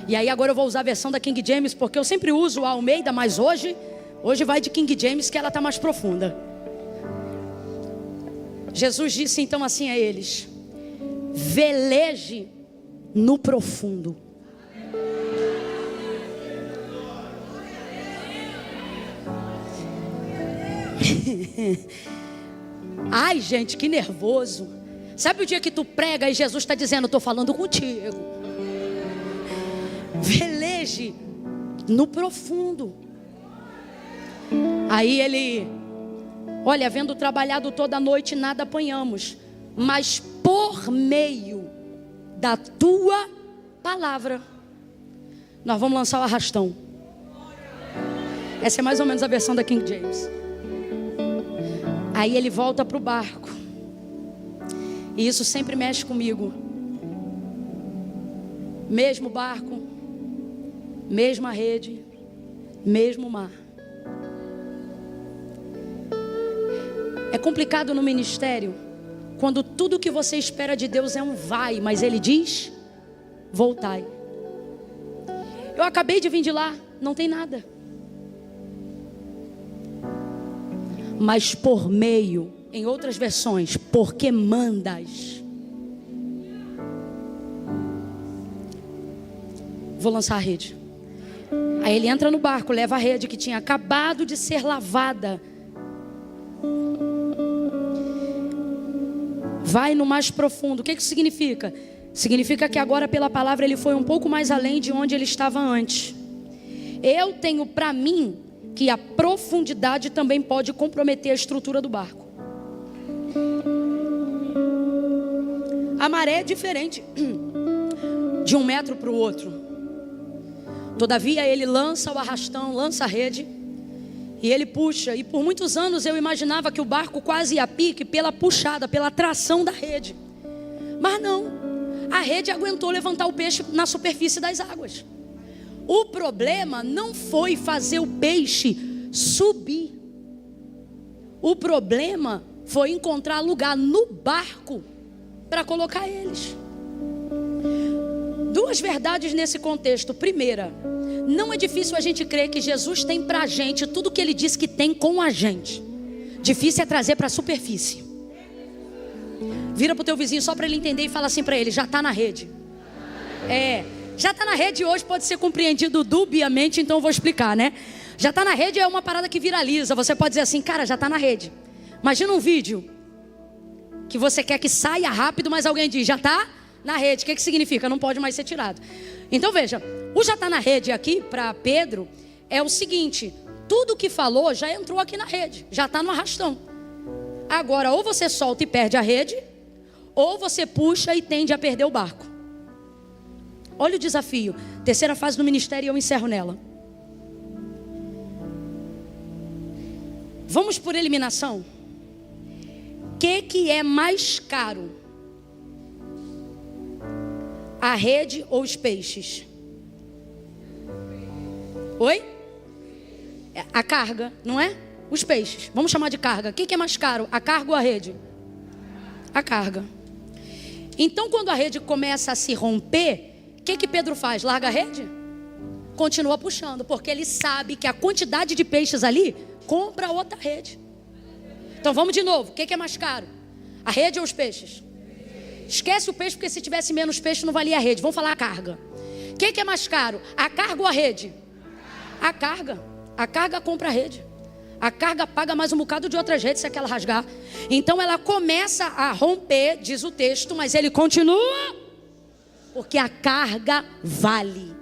E aí agora eu vou usar a versão da King James, porque eu sempre uso a Almeida, mas hoje vai de King James, que ela está mais profunda. Jesus disse então assim a eles: veleje no profundo. Ai, gente, que nervoso. Sabe o dia que tu prega e Jesus está dizendo: estou falando contigo. Veleje no profundo. Aí ele: olha, havendo trabalhado toda a noite, nada apanhamos, mas por meio da tua palavra nós vamos lançar o arrastão. Essa é mais ou menos a versão da King James. Aí ele volta para o barco. E isso sempre mexe comigo. Mesmo barco, mesma rede, mesmo mar. É complicado no ministério quando tudo que você espera de Deus é um vai, mas Ele diz: voltai. Eu acabei de vir de lá, não tem nada. Mas por meio, em outras versões, porque mandas. Vou lançar a rede. Aí ele entra no barco, leva a rede que tinha acabado de ser lavada. Vai no mais profundo. O que isso significa? Significa que agora pela palavra ele foi um pouco mais além de onde ele estava antes. Eu tenho para mim que a profundidade também pode comprometer a estrutura do barco. A maré é diferente de um metro para o outro. Todavia ele lança o arrastão, lança a rede e ele puxa. E por muitos anos eu imaginava que o barco quase ia a pique pela puxada, pela tração da rede. Mas não, a rede aguentou levantar o peixe na superfície das águas. O problema não foi fazer o peixe subir. O problema foi encontrar lugar no barco para colocar eles. Duas verdades nesse contexto. Primeira, não é difícil a gente crer que Jesus tem pra gente tudo que Ele disse que tem com a gente. Difícil é trazer para a superfície. Vira pro teu vizinho só para ele entender e fala assim para ele: já está na rede. Já está na rede hoje pode ser compreendido dubiamente, então eu vou explicar, né? Já está na rede é uma parada que viraliza. Você pode dizer assim: cara, já está na rede. Imagina um vídeo que você quer que saia rápido, mas alguém diz: já está na rede. O que significa? Não pode mais ser tirado. Então veja, o já está na rede aqui para Pedro é o seguinte: tudo que falou já entrou aqui na rede, já está no arrastão. Agora, ou você solta e perde a rede, ou você puxa e tende a perder o barco. Olha o desafio. Terceira fase do ministério e eu encerro nela. Vamos por eliminação. O que é mais caro? A rede ou os peixes? Oi? A carga, não é? Os peixes. Vamos chamar de carga. O que é mais caro? A carga ou a rede? A carga. Então, quando a rede começa a se romper, o que Pedro faz? Larga a rede? Continua puxando, porque ele sabe que a quantidade de peixes ali compra outra rede. Então vamos de novo. O que é mais caro? A rede ou os peixes? Esquece o peixe, porque se tivesse menos peixe não valia a rede. Vamos falar a carga. O que é mais caro? A carga ou a rede? A carga. A carga compra a rede. A carga paga mais um bocado de outras redes se aquela rasgar. Então ela começa a romper, diz o texto, mas ele continua, porque a carga vale.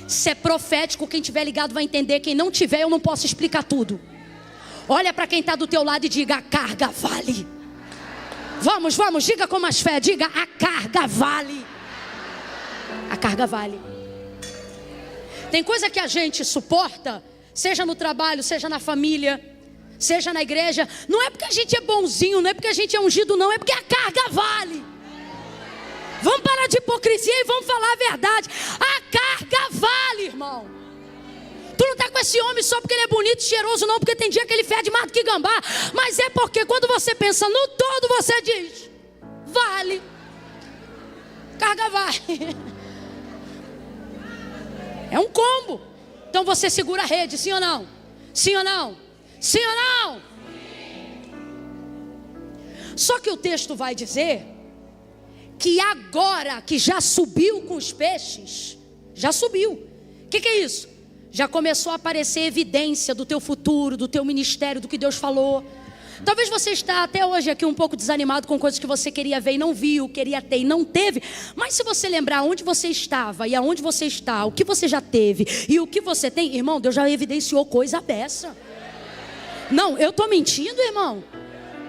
Isso é profético, quem tiver ligado vai entender. Quem não tiver, eu não posso explicar tudo. Olha para quem está do teu lado e diga: a carga vale. Vamos, diga com mais fé, diga: a carga vale. A carga vale. Tem coisa que a gente suporta, seja no trabalho, seja na família, seja na igreja. Não é porque a gente é bonzinho, não é porque a gente é ungido, não. É porque a carga vale. Vamos parar de hipocrisia e vamos falar a verdade. A carga vale, irmão. Tu não está com esse homem só porque ele é bonito e cheiroso, não. Porque tem dia que ele fede mais do que gambá. Mas é porque quando você pensa no todo, você diz: vale. Carga vale. É um combo. Então você segura a rede, sim ou não? Sim ou não? Sim ou não? Só que o texto vai dizer que agora que já subiu com os peixes, já subiu. O que é isso? Já começou a aparecer evidência do teu futuro, do teu ministério, do que Deus falou. Talvez você está até hoje aqui um pouco desanimado com coisas que você queria ver e não viu, queria ter e não teve. Mas se você lembrar onde você estava e aonde você está, o que você já teve e o que você tem, irmão, Deus já evidenciou coisa dessa. Não, eu estou mentindo, irmão?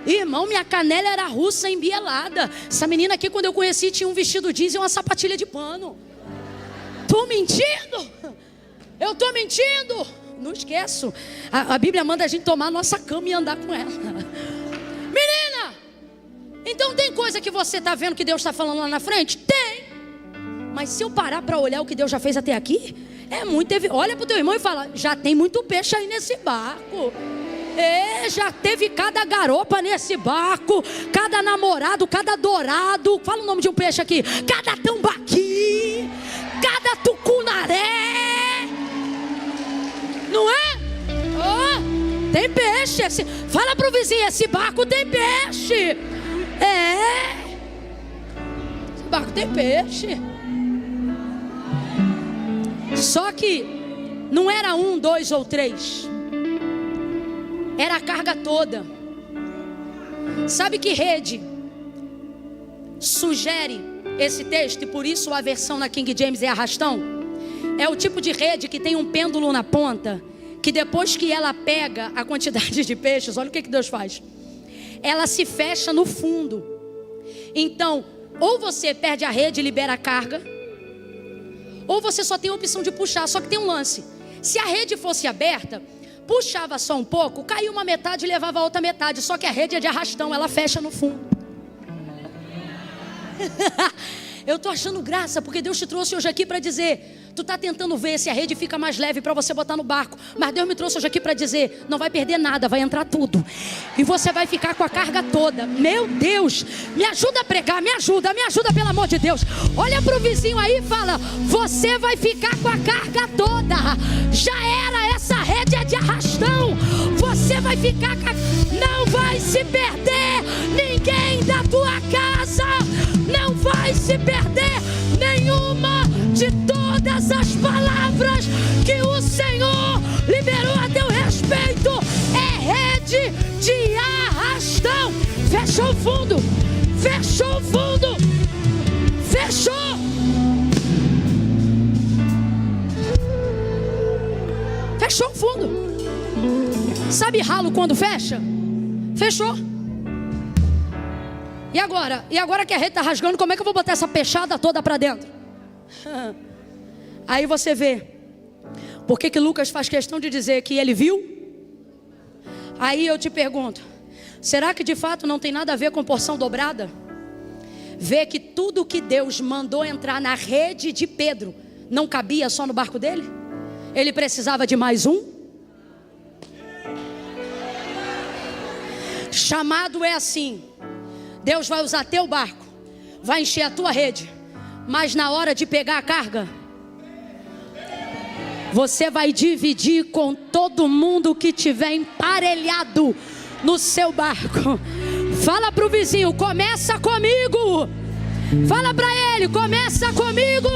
Irmão, minha canela era russa embielada. Essa menina aqui, quando eu conheci, tinha um vestido jeans e uma sapatilha de pano. Tô mentindo? Eu tô mentindo? Não esqueço. A Bíblia manda a gente tomar a nossa cama e andar com ela. Menina! Então tem coisa que você está vendo que Deus está falando lá na frente? Tem. Mas se eu parar para olhar o que Deus já fez até aqui, é muito. Olha para o teu irmão e fala: já tem muito peixe aí nesse barco. Já teve cada garopa nesse barco, cada namorado, cada dourado. Fala o nome de um peixe aqui. Cada tambaqui, cada tucunaré. Não é? Tem peixe. Fala pro vizinho: esse barco tem peixe. Esse barco tem peixe. Só que não era 1, 2 ou 3. Era a carga toda. Sabe que rede sugere esse texto? E por isso a versão na King James é arrastão. É o tipo de rede que tem um pêndulo na ponta, que depois que ela pega a quantidade de peixes, olha o que Deus faz. Ela se fecha no fundo. Então, ou você perde a rede e libera a carga, ou você só tem a opção de puxar. Só que tem um lance: se a rede fosse aberta, puxava só um pouco, caía uma metade e levava a outra metade. Só que a rede é de arrastão, ela fecha no fundo. Eu estou achando graça, porque Deus te trouxe hoje aqui para dizer, tu está tentando ver se a rede fica mais leve para você botar no barco, mas Deus me trouxe hoje aqui para dizer, não vai perder nada, vai entrar tudo, e você vai ficar com a carga toda. Meu Deus, me ajuda a pregar, me ajuda pelo amor de Deus. Olha para o vizinho aí e fala, você vai ficar com a carga toda. Já era, essa rede é de arrastão. Você vai ficar com a... Não vai se perder ninguém da tua casa, não vai se perder nenhuma de todas as palavras que o Senhor liberou a teu respeito. É rede de arrastão. Fechou o fundo, fechou o fundo, fechou. Fechou o fundo. Sabe ralo quando fecha? Fechou. E agora que a rede está rasgando, como é que eu vou botar essa peixada toda para dentro? Aí você vê por que Lucas faz questão de dizer que ele viu. Aí eu te pergunto, será que de fato não tem nada a ver com porção dobrada? Vê que tudo que Deus mandou entrar na rede de Pedro não cabia só no barco dele? Ele precisava de mais um? Chamado é assim, Deus vai usar teu barco, vai encher a tua rede, mas na hora de pegar a carga, você vai dividir com todo mundo que tiver emparelhado no seu barco. Fala para o vizinho, começa comigo. Fala para ele, começa comigo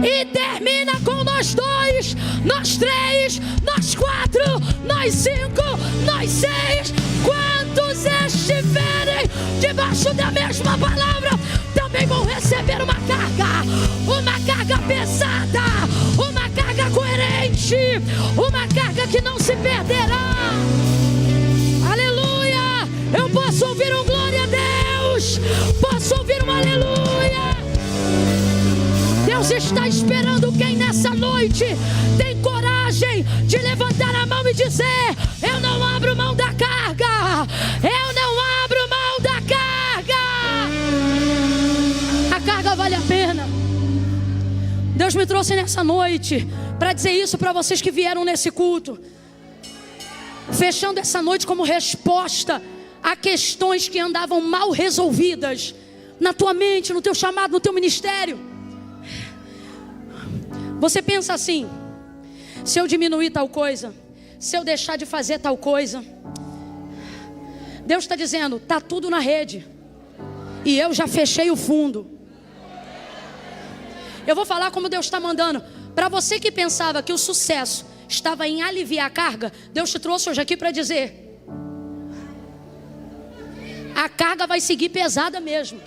e termina com nós dois, nós três, nós quatro, nós cinco, nós seis. Quantos estiverem debaixo da mesma palavra também vão receber uma carga pesada, uma carga coerente, uma carga que não se perderá. Aleluia! Eu posso ouvir um glória a Deus, posso ouvir um aleluia. Deus está esperando quem nessa noite tem coragem de levantar a mão e dizer, eu não abro mão da carga, eu não abro mão da carga. A carga vale a pena. Deus me trouxe nessa noite para dizer isso para vocês que vieram nesse culto, fechando essa noite como resposta a questões que andavam mal resolvidas na tua mente, no teu chamado, no teu ministério. Você pensa assim, se eu diminuir tal coisa, se eu deixar de fazer tal coisa, Deus está dizendo, está tudo na rede e eu já fechei o fundo. Eu vou falar como Deus está mandando. Para você que pensava que o sucesso estava em aliviar a carga, Deus te trouxe hoje aqui para dizer, a carga vai seguir pesada mesmo.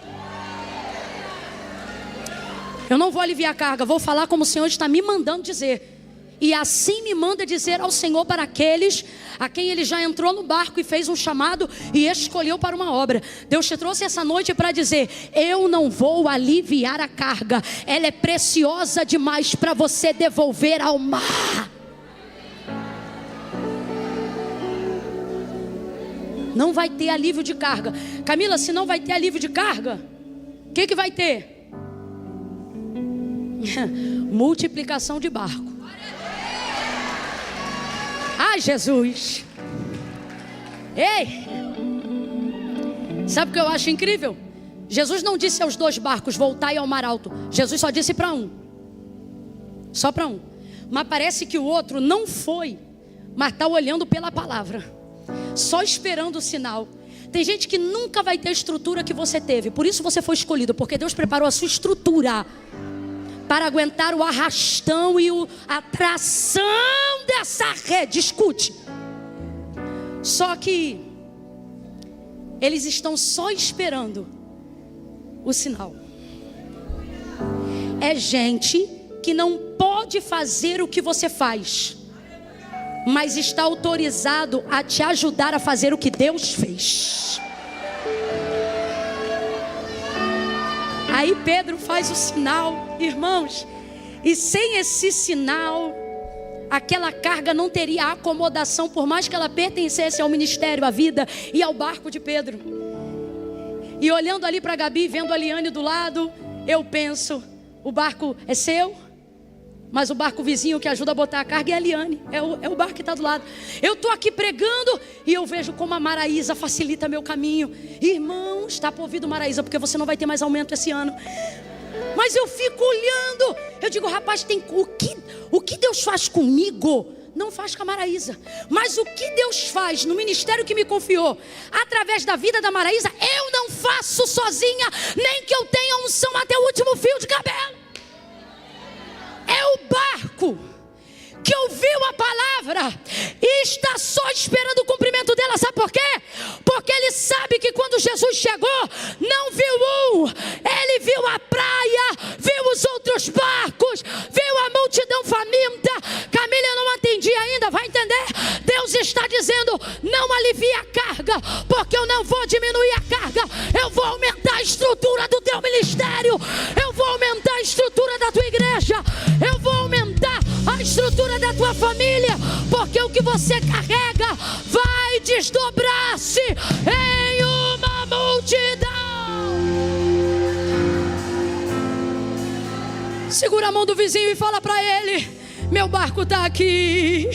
Eu não vou aliviar a carga, vou falar como o Senhor está me mandando dizer. E assim me manda dizer ao Senhor para aqueles a quem Ele já entrou no barco e fez um chamado e escolheu para uma obra. Deus te trouxe essa noite para dizer, eu não vou aliviar a carga, ela é preciosa demais para você devolver ao mar. Não vai ter alívio de carga. Camila, se não vai ter alívio de carga, o que vai ter? Multiplicação de barco. Ai, Jesus. Ei, sabe o que eu acho incrível? Jesus não disse aos 2 barcos, voltai ao mar alto. Jesus só disse para um. Só para um. Mas parece que o outro não foi, mas está olhando pela palavra, só esperando o sinal. Tem gente que nunca vai ter a estrutura que você teve. Por isso você foi escolhido, porque Deus preparou a sua estrutura para aguentar o arrastão e a tração dessa rede. Escute. Só que eles estão só esperando o sinal. É gente que não pode fazer o que você faz, mas está autorizado a te ajudar a fazer o que Deus fez. Aí Pedro faz o sinal, irmãos, e sem esse sinal, aquela carga não teria acomodação, por mais que ela pertencesse ao ministério, à vida e ao barco de Pedro. E olhando ali para Gabi, vendo a Liane do lado, eu penso, o barco é seu, mas o barco vizinho que ajuda a botar a carga é a Eliane, é o barco que está do lado. Eu estou aqui pregando e eu vejo como a Maraísa facilita meu caminho. Irmãos, está por ouvido, Maraísa, porque você não vai ter mais aumento esse ano. Mas eu fico olhando, eu digo, rapaz, o que Deus faz comigo, não faz com a Maraísa. Mas o que Deus faz no ministério que me confiou, através da vida da Maraísa, eu não faço sozinha, nem que eu tenha unção até o último fio de cabelo. É o barco que ouviu a palavra e está só esperando o cumprimento dela. Sabe por quê? Porque ele sabe que quando Jesus chegou, não viu ele viu a praia, viu os outros barcos, viu a multidão faminta. Camila, eu não atendi ainda, vai entender? Deus está dizendo, não alivie a carga, porque eu não vou diminuir a carga, eu vou aumentar a estrutura do teu ministério, eu vou aumentar a estrutura da tua igreja, eu vou aumentar a estrutura da tua família, porque o que você carrega vai desdobrar-se em uma multidão. Segura a mão do vizinho e fala para ele, meu barco está aqui.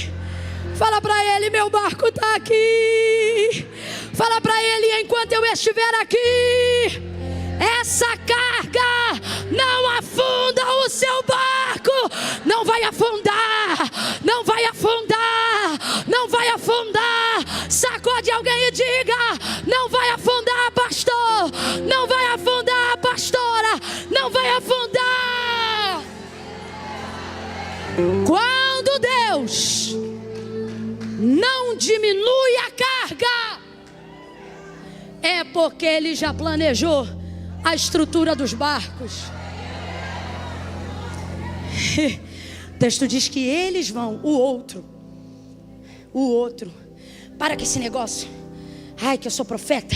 Fala para ele, meu barco está aqui. Fala para ele, enquanto eu estiver aqui, essa carga não afunda o seu barco. Não vai afundar, não vai afundar, não vai afundar. Sacode alguém e diga, não vai afundar, pastor. Não vai afundar, pastora. Não vai afundar. Quando Deus não diminui a carga, é porque Ele já planejou a estrutura dos barcos. O texto diz que eles vão, o outro. Para com esse negócio. Ai, que eu sou profeta,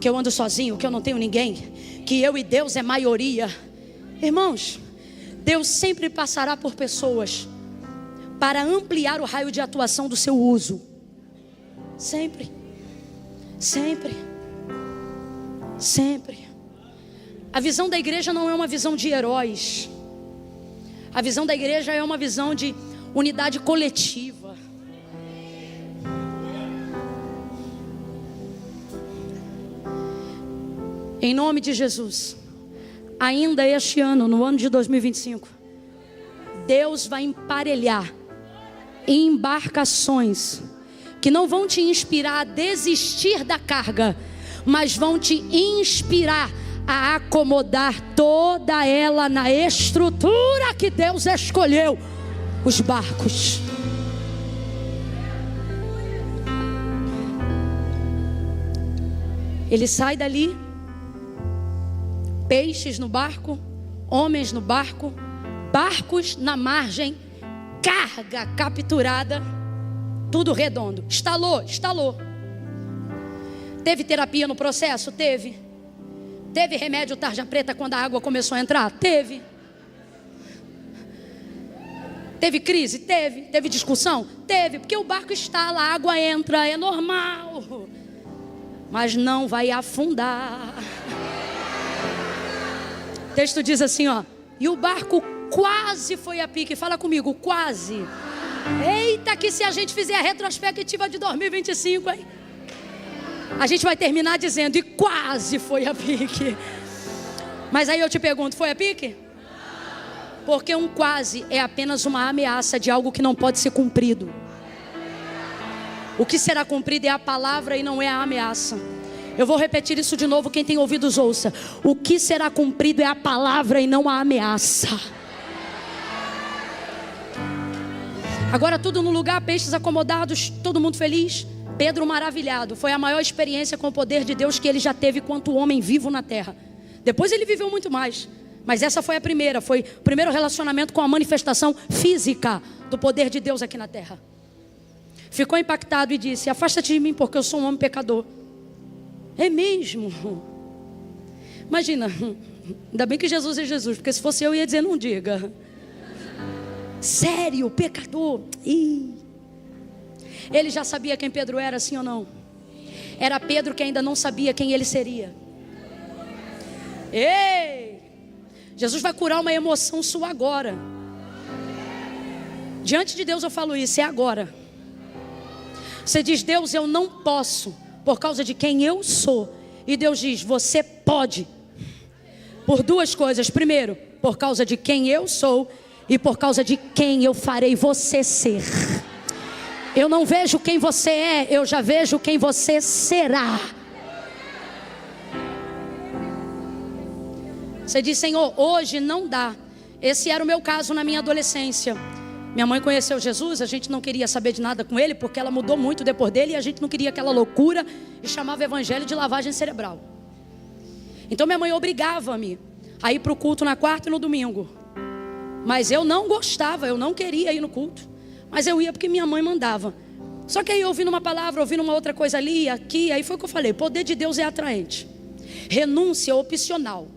que eu ando sozinho, que eu não tenho ninguém, que eu e Deus é maioria. Irmãos, Deus sempre passará por pessoas para ampliar o raio de atuação do seu uso. Sempre. A visão da igreja não é uma visão de heróis. A visão da igreja é uma visão de unidade coletiva. Em nome de Jesus, ainda este ano, no ano de 2025, Deus vai emparelhar embarcações que não vão te inspirar a desistir da carga, mas vão te inspirar a acomodar toda ela na estrutura que Deus escolheu. Os barcos. Ele sai dali, peixes no barco, homens no barco, barcos na margem, carga capturada, tudo redondo. Estalou. Teve terapia no processo? Teve. Teve remédio tarja preta quando a água começou a entrar? Teve. Teve crise? Teve. Teve discussão? Teve, porque o barco estala, a água entra, é normal. Mas não vai afundar. O texto diz assim, ó, e o barco quase foi a pique. Fala comigo, quase. Eita, que se a gente fizer a retrospectiva de 2025, hein? A gente vai terminar dizendo, e quase foi a pique. Mas aí eu te pergunto, foi a pique? Porque um quase é apenas uma ameaça de algo que não pode ser cumprido. O que será cumprido é a palavra e não é a ameaça. Eu vou repetir isso de novo, quem tem ouvidos ouça. O que será cumprido é a palavra e não a ameaça. Agora tudo no lugar, peixes acomodados, todo mundo feliz. Pedro maravilhado, foi a maior experiência com o poder de Deus que ele já teve quanto homem vivo na terra. Depois ele viveu muito mais, mas essa foi a primeira, foi o primeiro relacionamento com a manifestação física do poder de Deus aqui na terra. Ficou impactado e disse, afasta-te de mim porque eu sou um homem pecador. É mesmo? Imagina, ainda bem que Jesus é Jesus, porque se fosse eu ia dizer, não diga. Sério, pecador? Ih. Ele já sabia quem Pedro era, sim ou não? Era Pedro que ainda não sabia quem ele seria. Ei! Jesus vai curar uma emoção sua agora. Diante de Deus eu falo isso, é agora. Você diz: Deus, eu não posso, por causa de quem eu sou. E Deus diz: você pode. Por duas coisas. Primeiro, por causa de quem eu sou. E por causa de quem eu farei você ser. Eu não vejo quem você é, eu já vejo quem você será. Você diz: Senhor, hoje não dá. Esse era o meu caso na minha adolescência. Minha mãe conheceu Jesus, a gente não queria saber de nada com ele, porque ela mudou muito depois dele, e a gente não queria aquela loucura, e chamava o evangelho de lavagem cerebral. Então minha mãe obrigava-me a ir para o culto na quarta e no domingo. Mas eu não gostava, eu não queria ir no culto. Mas eu ia porque minha mãe mandava. Só que aí ouvindo uma palavra, ouvindo uma outra coisa ali, aqui, aí foi o que eu falei: poder de Deus é atraente, renúncia é opcional.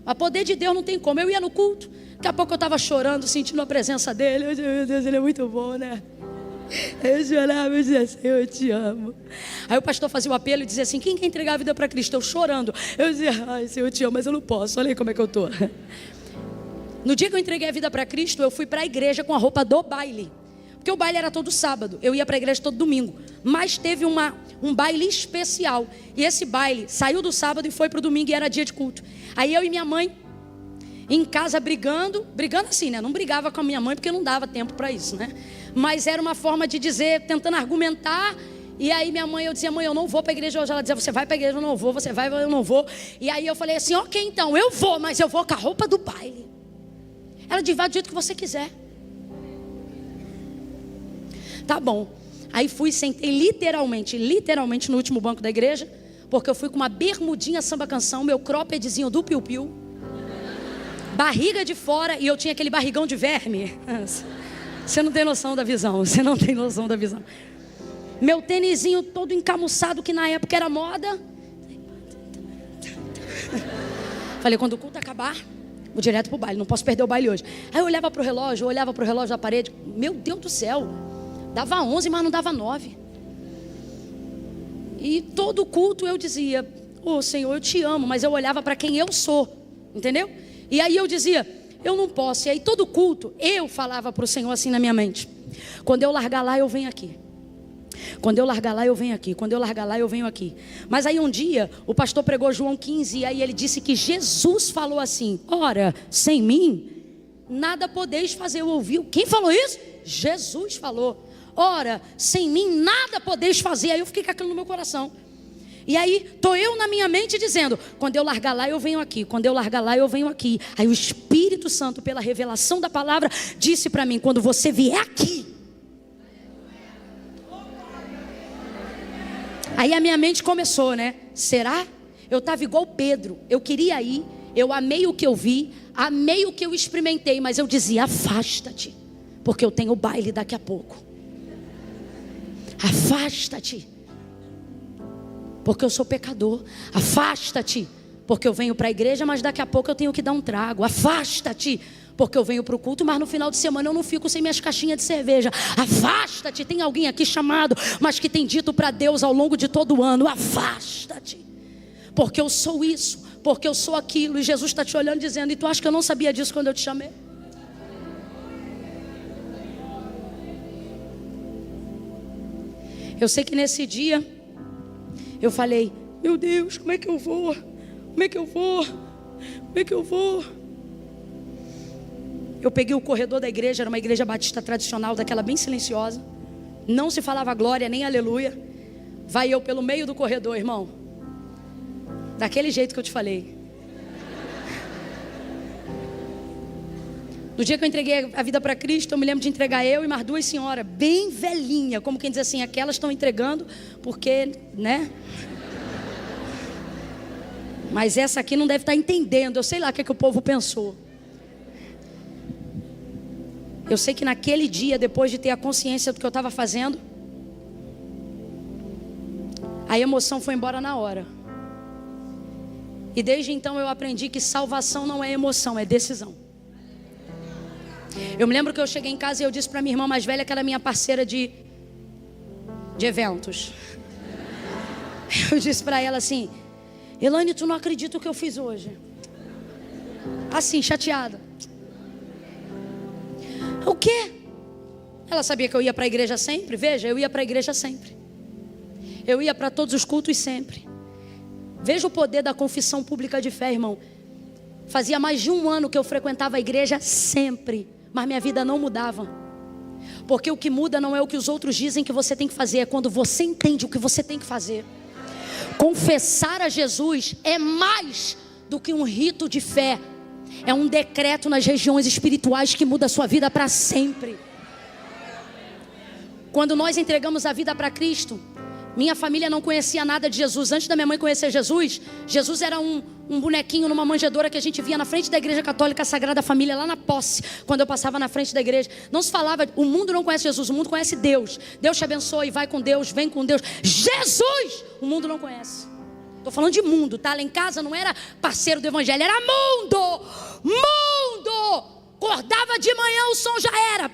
Mas poder de Deus não tem como. Eu ia no culto, daqui a pouco eu estava chorando, sentindo a presença dele. Eu disse: meu Deus, ele é muito bom, né? Eu chorava, eu dizia assim: eu te amo. Aí o pastor fazia o apelo e dizia assim: quem quer entregar a vida para Cristo? Eu chorando. Eu dizia: ai, Senhor, eu te amo, mas eu não posso. Olha aí como é que eu estou. No dia que eu entreguei a vida para Cristo, eu fui para a igreja com a roupa do baile. Porque o baile era todo sábado, eu ia para a igreja todo domingo. Mas teve um baile especial. E esse baile saiu do sábado e foi para o domingo, e era dia de culto. Aí eu e minha mãe em casa brigando assim, né? Não brigava com a minha mãe porque não dava tempo para isso, né? Mas era uma forma de dizer, tentando argumentar. E aí minha mãe, eu dizia: mãe, eu não vou para a igreja hoje. Ela dizia: você vai para a igreja? Eu não vou. Você vai? Eu não vou. E aí eu falei assim: ok, então, eu vou, mas eu vou com a roupa do baile. Ela disse: vai do jeito que você quiser. Tá bom. Aí fui, sentei literalmente no último banco da igreja, porque eu fui com uma bermudinha samba canção, meu croppedzinho do piu-piu, barriga de fora, e eu tinha aquele barrigão de verme. Você não tem noção da visão, você não tem noção da visão. Meu tênisinho todo encamuçado, que na época era moda. Falei: quando o culto acabar, vou direto pro baile, não posso perder o baile hoje. Aí eu olhava pro relógio da parede. Meu Deus do céu, dava 11, mas não dava 9. E todo culto eu dizia: ô Senhor, eu te amo, mas eu olhava para quem eu sou, entendeu? E aí eu dizia: eu não posso. E aí todo culto eu falava para o Senhor assim na minha mente: quando eu largar lá, eu venho aqui. Quando eu largar lá, eu venho aqui. Quando eu largar lá, eu venho aqui. Mas aí um dia o pastor pregou João 15, e aí ele disse que Jesus falou assim: ora, sem mim nada podeis fazer. Eu ouvi. Quem falou isso? Jesus falou: ora, sem mim nada podeis fazer. Aí eu fiquei com aquilo no meu coração. E aí estou eu na minha mente dizendo: quando eu largar lá, eu venho aqui. Quando eu largar lá, eu venho aqui. Aí o Espírito Santo, pela revelação da palavra, disse para mim: quando você vier aqui. Aí a minha mente começou, né? Será? Eu estava igual Pedro. Eu queria ir, eu amei o que eu vi, amei o que eu experimentei, mas eu dizia: afasta-te, porque eu tenho baile daqui a pouco. Afasta-te, porque eu sou pecador. Afasta-te, porque eu venho para a igreja, mas daqui a pouco eu tenho que dar um trago. Afasta-te, porque eu venho para o culto, mas no final de semana eu não fico sem minhas caixinhas de cerveja. Afasta-te. Tem alguém aqui chamado, mas que tem dito para Deus ao longo de todo o ano: afasta-te, porque eu sou isso, porque eu sou aquilo. E Jesus está te olhando dizendo: e tu acha que eu não sabia disso quando eu te chamei? Eu sei que nesse dia eu falei: meu Deus, como é que eu vou? Como é que eu vou? Como é que eu vou? Eu peguei o corredor da igreja, era uma igreja batista tradicional, daquela bem silenciosa. Não se falava glória nem aleluia. Vai eu pelo meio do corredor, irmão. Daquele jeito que eu te falei. No dia que eu entreguei a vida para Cristo, eu me lembro de entregar eu e mais duas senhoras, bem velhinha, como quem diz assim: aquelas estão entregando porque, né? Mas essa aqui não deve estar entendendo. Eu sei lá o que o povo pensou. Eu sei que naquele dia, depois de ter a consciência do que eu estava fazendo, a emoção foi embora na hora. E desde então eu aprendi que salvação não é emoção, é decisão. Eu me lembro que eu cheguei em casa e eu disse para minha irmã mais velha, que era minha parceira de eventos. Eu disse para ela assim: Elaine, tu não acredita o que eu fiz hoje? Assim, chateada. O quê? Ela sabia que eu ia para a igreja sempre? Veja, eu ia para a igreja sempre. Eu ia para todos os cultos sempre. Veja o poder da confissão pública de fé, irmão. Fazia mais de 1 ano que eu frequentava a igreja sempre, mas minha vida não mudava. Porque o que muda não é o que os outros dizem que você tem que fazer, é quando você entende o que você tem que fazer. Confessar a Jesus é mais do que um rito de fé. É um decreto nas regiões espirituais que muda a sua vida para sempre. Quando nós entregamos a vida para Cristo, minha família não conhecia nada de Jesus. Antes da minha mãe conhecer Jesus, Jesus era um bonequinho numa manjedoura que a gente via na frente da igreja católica Sagrada Família, lá na Posse, quando eu passava na frente da igreja. Não se falava, o mundo não conhece Jesus, o mundo conhece Deus. Deus te abençoe, vai com Deus, vem com Deus. Jesus, o mundo não conhece. Estou falando de mundo, tá? Lá em casa não era parceiro do evangelho, era mundo. Mundo! Acordava de manhã, o som já era.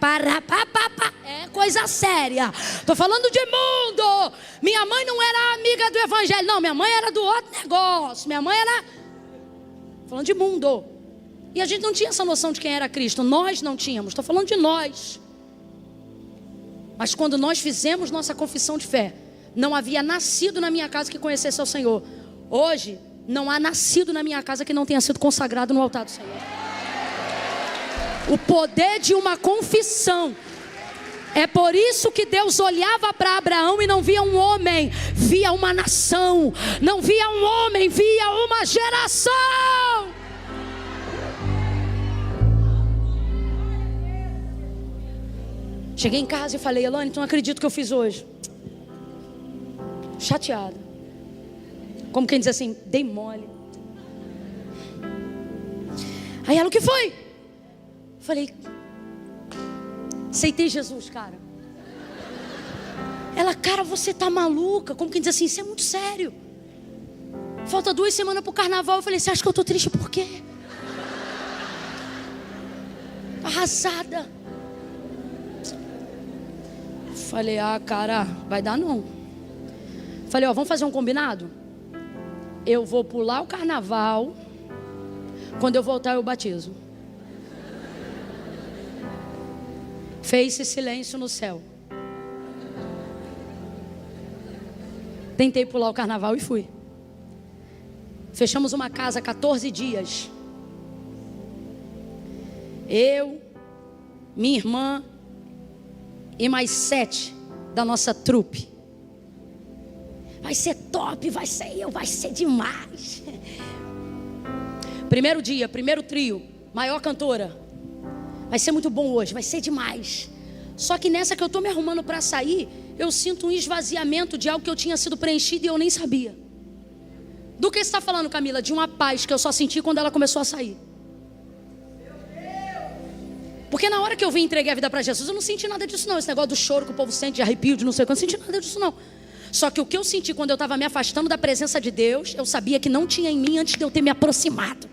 É coisa séria. Estou falando de mundo. Minha mãe não era amiga do evangelho. Não, minha mãe era do outro negócio. Minha mãe era... Falando de mundo. E a gente não tinha essa noção de quem era Cristo. Nós não tínhamos. Estou falando de nós. Mas quando nós fizemos nossa confissão de fé, não havia nascido na minha casa que conhecesse ao Senhor. Hoje, não há nascido na minha casa que não tenha sido consagrado no altar do Senhor. O poder de uma confissão. É por isso que Deus olhava para Abraão e não via um homem, via uma nação. Não via um homem, via uma geração. Cheguei em casa e falei: Elane, tu não acredita o que eu fiz hoje. Chateada. Como quem diz assim, dei mole. Aí ela, o que foi? Falei, aceitei Jesus, cara. Ela, cara, você tá maluca? Como quem diz assim, isso é muito sério. Falta 2 semanas pro carnaval. Eu falei, você acha que eu tô triste por quê? Arrasada. Falei, cara, vai dar não. Falei, vamos fazer um combinado? Eu vou pular o carnaval. Quando eu voltar eu batizo. Fez-se silêncio no céu. Tentei pular o carnaval e fui. Fechamos uma casa 14 dias. Eu, minha irmã e mais 7 da nossa trupe. Vai ser top, vai ser demais. Primeiro dia, primeiro trio, maior cantora. Vai ser muito bom hoje, vai ser demais. Só que nessa que eu estou me arrumando para sair, eu sinto um esvaziamento de algo que eu tinha sido preenchido e eu nem sabia. Do que você está falando, Camila? De uma paz que eu só senti quando ela começou a sair. Porque na hora que eu vim entregar a vida para Jesus, eu não senti nada disso não. Esse negócio do choro que o povo sente, de arrepio, de não sei o que, eu não senti nada disso não. Só que o que eu senti quando eu estava me afastando da presença de Deus, eu sabia que não tinha em mim antes de eu ter me aproximado.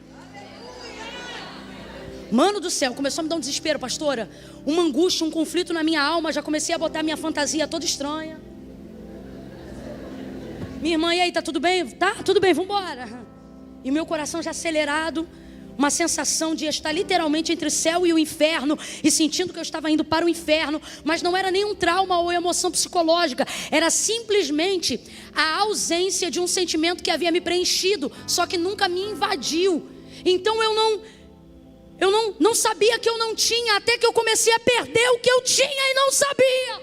Mano do céu, começou a me dar um desespero, pastora. Uma angústia, um conflito na minha alma. Já comecei a botar minha fantasia toda estranha. Minha irmã, e aí, tá tudo bem? Tá, tudo bem, vamos embora. E meu coração já acelerado. Uma sensação de estar literalmente entre o céu e o inferno. E sentindo que eu estava indo para o inferno. Mas não era nenhum trauma ou emoção psicológica. Era simplesmente a ausência de um sentimento que havia me preenchido. Só que nunca me invadiu. Então eu não sabia que eu não tinha, até que eu comecei a perder o que eu tinha e não sabia.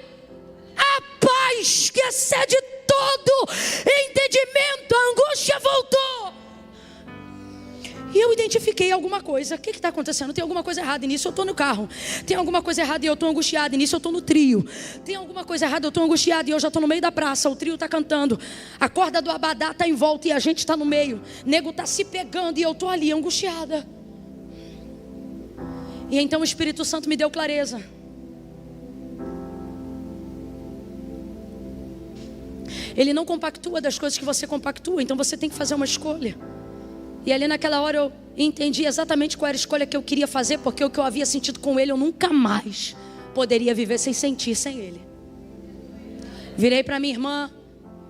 A paz que excede todo entendimento, a angústia voltou. E eu identifiquei alguma coisa. O que está acontecendo? Tem alguma coisa errada, e nisso eu estou no carro. Tem alguma coisa errada e eu estou angustiada, e nisso eu estou no trio. Tem alguma coisa errada, eu estou angustiada e eu já estou no meio da praça. O trio está cantando, a corda do abadá está em volta e a gente está no meio. Nego está se pegando e eu estou ali angustiada. E então o Espírito Santo me deu clareza. Ele não compactua das coisas que você compactua. Então você tem que fazer uma escolha. E ali naquela hora eu entendi exatamente qual era a escolha que eu queria fazer. Porque o que eu havia sentido com ele, eu nunca mais poderia viver sem sentir sem ele. Virei para minha irmã,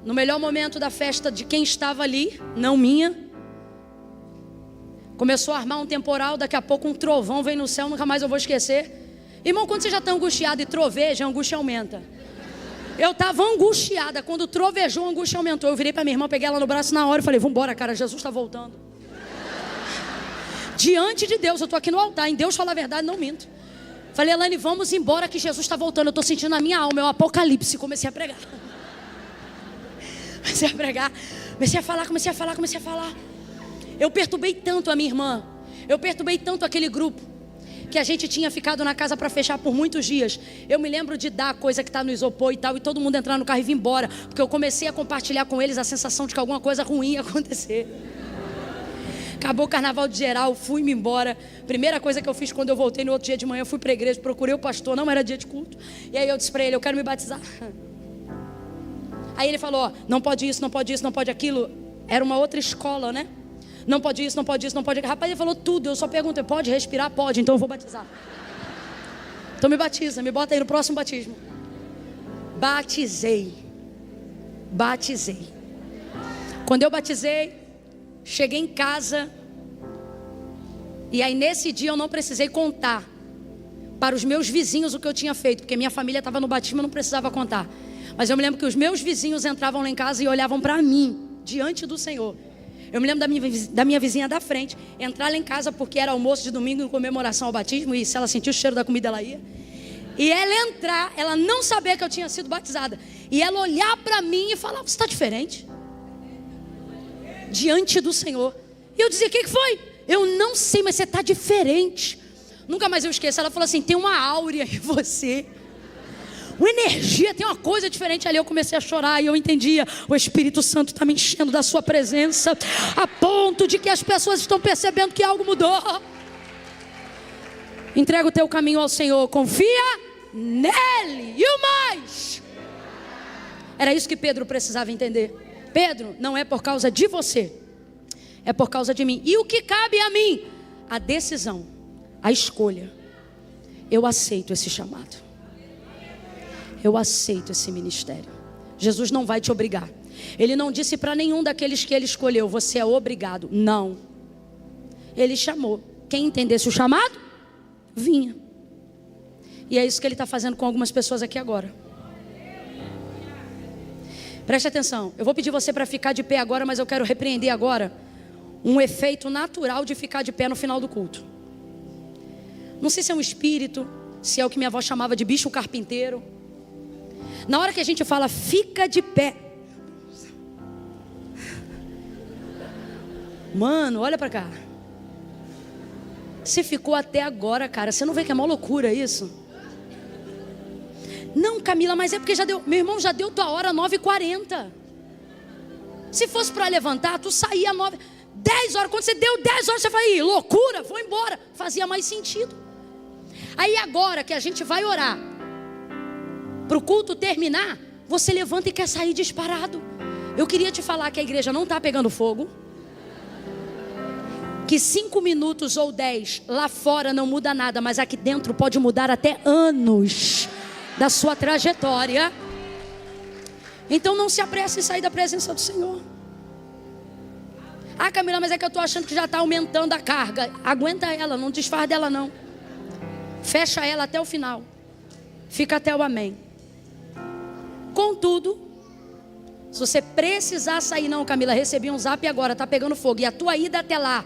no melhor momento da festa de quem estava ali, não minha. Começou a armar um temporal, daqui a pouco um trovão veio no céu, nunca mais eu vou esquecer. Irmão, quando você já está angustiado e troveja, a angústia aumenta. Eu estava angustiada, quando trovejou, a angústia aumentou. Eu virei para minha irmã, peguei ela no braço na hora e falei, vamos embora, cara, Jesus está voltando. Diante de Deus, eu estou aqui no altar, em Deus fala a verdade, não minto. Falei, Elane, vamos embora que Jesus está voltando. Eu estou sentindo na minha alma, é o apocalipse. Comecei a pregar. Comecei a pregar, comecei a falar. Eu perturbei tanto a minha irmã, eu perturbei tanto aquele grupo, que a gente tinha ficado na casa para fechar por muitos dias. Eu me lembro de dar coisa que está no isopor e tal, e todo mundo entrar no carro e vir embora, porque eu comecei a compartilhar com eles a sensação de que alguma coisa ruim ia acontecer. Acabou o carnaval de geral, fui-me embora. Primeira coisa que eu fiz quando eu voltei no outro dia de manhã, fui para a igreja, procurei o pastor, não era dia de culto. E aí eu disse para ele, eu quero me batizar. Aí ele falou, ó, não pode isso, não pode isso, não pode aquilo. Era uma outra escola, né? Não pode isso, não pode isso, não pode aquilo. Rapaz, ele falou tudo, eu só perguntei, pode respirar? Pode, então eu vou batizar. Então me batiza, me bota aí no próximo batismo. Batizei. Quando eu batizei, cheguei em casa, e aí nesse dia eu não precisei contar para os meus vizinhos o que eu tinha feito, porque minha família estava no batismo, eu não precisava contar. Mas eu me lembro que os meus vizinhos entravam lá em casa e olhavam para mim, diante do Senhor. Eu me lembro da minha vizinha da frente, entrar lá em casa porque era almoço de domingo em comemoração ao batismo, e se ela sentir o cheiro da comida ela ia. E ela entrar, ela não saber que eu tinha sido batizada, e ela olhar para mim e falar, você está diferente? Diante do Senhor. E eu dizia, o que foi? Eu não sei, mas você está diferente. Nunca mais eu esqueço. Ela falou assim, tem uma áurea em você, uma energia, tem uma coisa diferente ali. Eu comecei a chorar e eu entendia, o Espírito Santo está me enchendo da sua presença, a ponto de que as pessoas estão percebendo que algo mudou. Entrega o teu caminho ao Senhor, confia nele. E o mais? Era isso que Pedro precisava entender. Pedro, não é por causa de você, é por causa de mim. E o que cabe a mim? A decisão, a escolha. Eu aceito esse chamado, eu aceito esse ministério. Jesus não vai te obrigar. Ele não disse para nenhum daqueles que ele escolheu, você é obrigado. Não. Ele chamou. Quem entendesse o chamado, vinha. E é isso que ele está fazendo com algumas pessoas aqui agora. Preste atenção, eu vou pedir você para ficar de pé agora, mas eu quero repreender agora um efeito natural de ficar de pé no final do culto. Não sei se é um espírito, se é o que minha avó chamava de bicho carpinteiro. Na hora que a gente fala, fica de pé. Mano, olha para cá. Você ficou até agora, cara, você não vê que é uma loucura isso? Não, Camila, mas é porque já deu, meu irmão, já deu tua hora 9h40. Se fosse para levantar, tu saía 10 horas. Quando você deu 10 horas, você vai, loucura, vou embora. Fazia mais sentido. Aí agora que a gente vai orar, para o culto terminar, você levanta e quer sair disparado. Eu queria te falar que a igreja não está pegando fogo, que 5 minutos ou 10 lá fora não muda nada, mas aqui dentro pode mudar até anos da sua trajetória. Então não se apresse em sair da presença do Senhor. Ah, Camila, mas é que eu estou achando que já está aumentando a carga. Aguenta ela, não desfaz dela não. Fecha ela até o final. Fica até o amém. Contudo, se você precisar sair, não, Camila, recebi um zap agora, está pegando fogo, e a tua ida até lá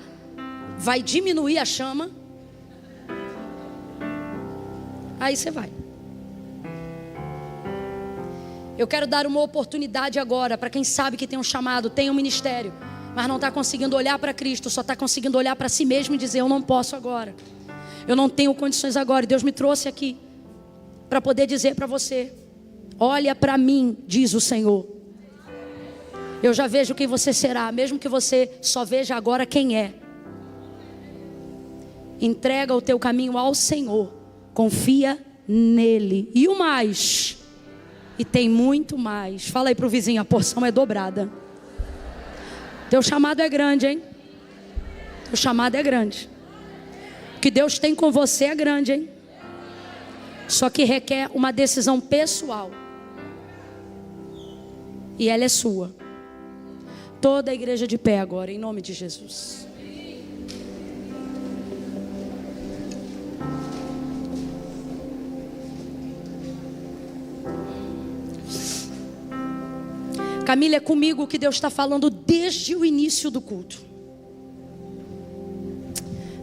vai diminuir a chama, aí você vai. Eu quero dar uma oportunidade agora para quem sabe que tem um chamado, tem um ministério, mas não está conseguindo olhar para Cristo, só está conseguindo olhar para si mesmo e dizer, eu não posso agora, eu não tenho condições agora. E Deus me trouxe aqui para poder dizer para você, olha para mim, diz o Senhor, eu já vejo quem você será, mesmo que você só veja agora quem é. Entrega o teu caminho ao Senhor, confia nele. E o mais, e tem muito mais. Fala aí para o vizinho, a porção é dobrada. Teu chamado é grande, hein? Teu chamado é grande. O que Deus tem com você é grande, hein? Só que requer uma decisão pessoal, e ela é sua. Toda a igreja de pé agora, em nome de Jesus. Família, é comigo que Deus está falando desde o início do culto.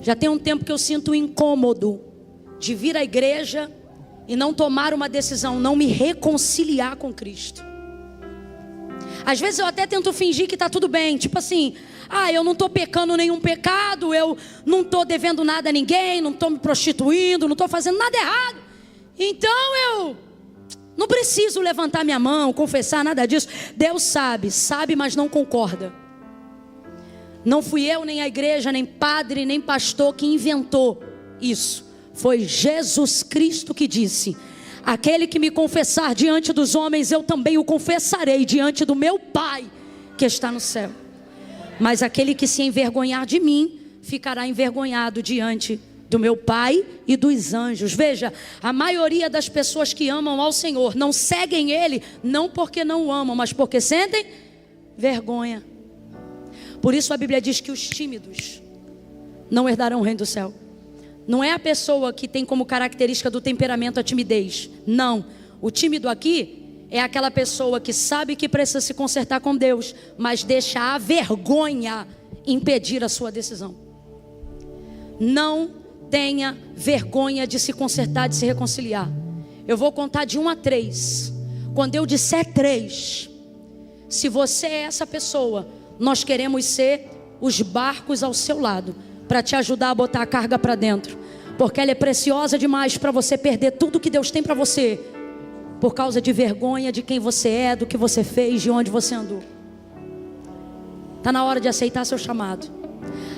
Já tem um tempo que eu sinto o incômodo de vir à igreja e não tomar uma decisão, não me reconciliar com Cristo. Às vezes eu até tento fingir que está tudo bem, tipo assim, eu não estou pecando nenhum pecado, eu não estou devendo nada a ninguém, não estou me prostituindo, não estou fazendo nada errado. Então eu não preciso levantar minha mão, confessar nada disso. Deus sabe, mas não concorda. Não fui eu, nem a igreja, nem padre, nem pastor que inventou isso. Foi Jesus Cristo que disse: aquele que me confessar diante dos homens, eu também o confessarei diante do meu Pai que está no céu. Mas aquele que se envergonhar de mim, ficará envergonhado diante do meu Pai e dos anjos. Veja, a maioria das pessoas que amam ao Senhor não seguem Ele, não porque não o amam, mas porque sentem vergonha. Por isso a Bíblia diz que os tímidos não herdarão o reino do céu. Não é a pessoa que tem como característica do temperamento a timidez. Não, o tímido aqui é aquela pessoa que sabe que precisa se consertar com Deus, mas deixa a vergonha impedir a sua decisão. Não tenha vergonha de se consertar, de se reconciliar. Eu vou contar de 1 a 3. Quando eu disser 3, se você é essa pessoa, nós queremos ser os barcos ao seu lado, para te ajudar a botar a carga para dentro, porque ela é preciosa demais para você perder tudo que Deus tem para você, por causa de vergonha de quem você é, do que você fez, de onde você andou. Está na hora de aceitar seu chamado.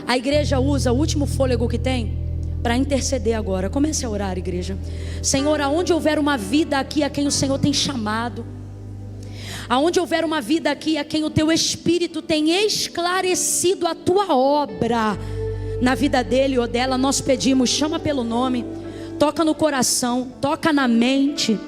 A igreja usa o último fôlego que tem para interceder agora. Comece a orar, igreja. Senhor, aonde houver uma vida aqui a quem o Senhor tem chamado, aonde houver uma vida aqui a quem o teu Espírito tem esclarecido a tua obra na vida dele ou dela, nós pedimos, chama pelo nome, toca no coração, toca na mente,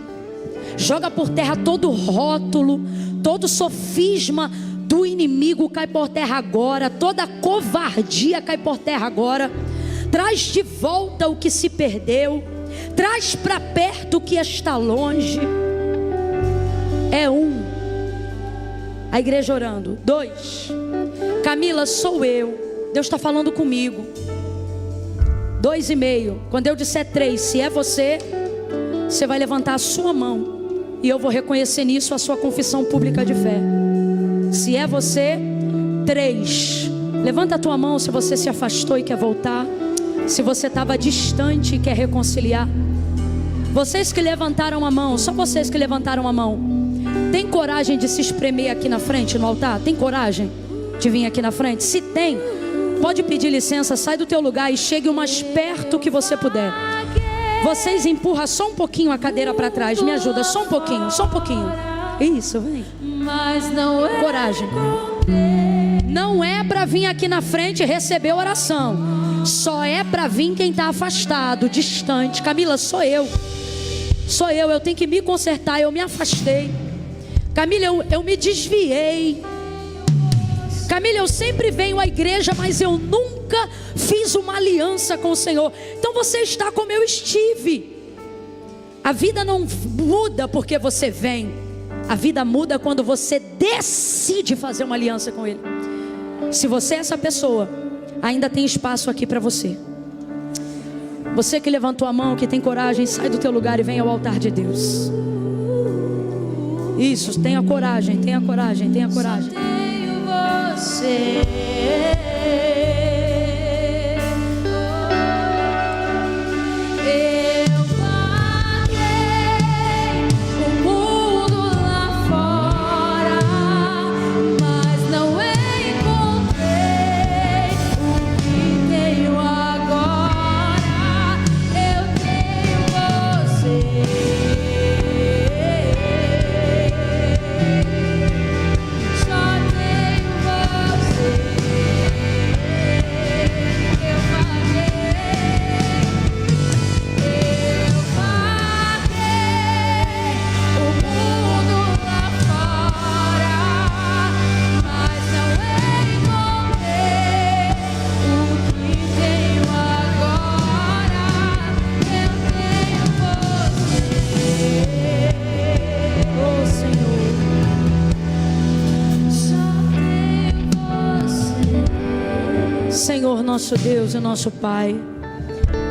joga por terra todo rótulo, todo sofisma do inimigo cai por terra agora, toda covardia cai por terra agora. Traz de volta o que se perdeu, traz para perto o que está longe. É 1, a igreja orando. 2, Camila, sou eu, Deus está falando comigo. 2,5. Quando eu disser 3, se é você, você vai levantar a sua mão e eu vou reconhecer nisso a sua confissão pública de fé. Se é você, 3. Levanta a tua mão se você se afastou e quer voltar, se você estava distante e quer reconciliar. Vocês que levantaram a mão, só vocês que levantaram a mão, tem coragem de se espremer aqui na frente no altar? Tem coragem de vir aqui na frente? Se tem, pode pedir licença, sai do teu lugar e chegue o mais perto que você puder. Vocês empurram só um pouquinho a cadeira para trás, me ajuda, só um pouquinho, só um pouquinho. Isso, vem. Coragem. Não é para vir aqui na frente receber oração, só é para vir quem está afastado, distante. Camila, sou eu, eu tenho que me consertar, eu me afastei. Camila, eu me desviei. Camila, eu sempre venho à igreja, mas eu nunca fiz uma aliança com o Senhor. Então você está como eu estive. A vida não muda porque você vem, a vida muda quando você decide fazer uma aliança com Ele. Se você é essa pessoa, ainda tem espaço aqui para você. Você que levantou a mão, que tem coragem, sai do teu lugar e vem ao altar de Deus. Isso, tenha coragem, tenha coragem, tenha coragem. Você só Senhor nosso Deus e nosso Pai.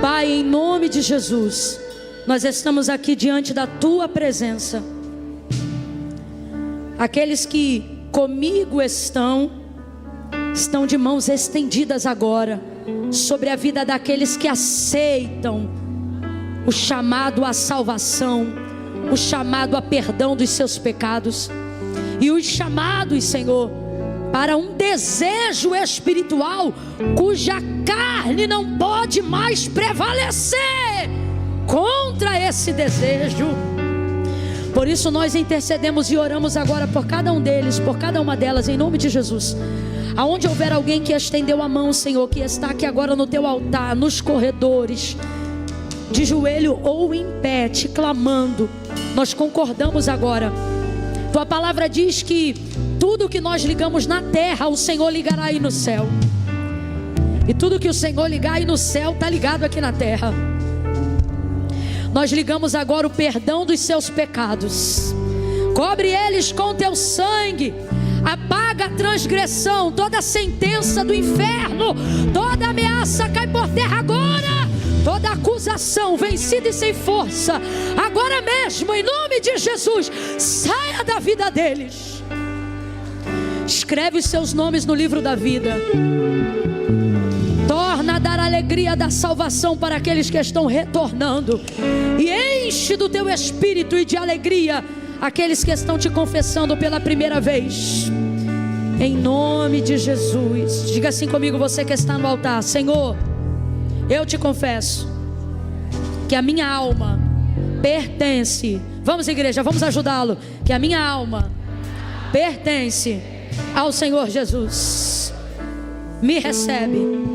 Pai, em nome de Jesus, nós estamos aqui diante da Tua presença. Aqueles que comigo estão de mãos estendidas agora sobre a vida daqueles que aceitam o chamado à salvação, o chamado a perdão dos seus pecados e os chamados, Senhor, para um desejo espiritual cuja carne não pode mais prevalecer contra esse desejo. Por isso nós intercedemos e oramos agora por cada um deles, por cada uma delas, em nome de Jesus. Aonde houver alguém que estendeu a mão, Senhor, que está aqui agora no Teu altar, nos corredores, de joelho ou em pé, te clamando, nós concordamos agora. Tua palavra diz que tudo que nós ligamos na terra, o Senhor ligará aí no céu. E tudo que o Senhor ligar aí no céu, está ligado aqui na terra. Nós ligamos agora o perdão dos seus pecados. Cobre eles com Teu sangue. Apaga a transgressão, toda a sentença do inferno, toda ameaça cai por terra agora. Toda acusação vencida e sem força, agora mesmo, em nome de Jesus, saia da vida deles. Escreve os seus nomes no livro da vida. Torna a dar a alegria da salvação para aqueles que estão retornando. E enche do Teu Espírito e de alegria aqueles que estão Te confessando pela primeira vez. Em nome de Jesus. Diga assim comigo, você que está no altar: Senhor, eu Te confesso que a minha alma pertence. Vamos, igreja, vamos ajudá-lo. Que a minha alma pertence ao Senhor Jesus. Me recebe.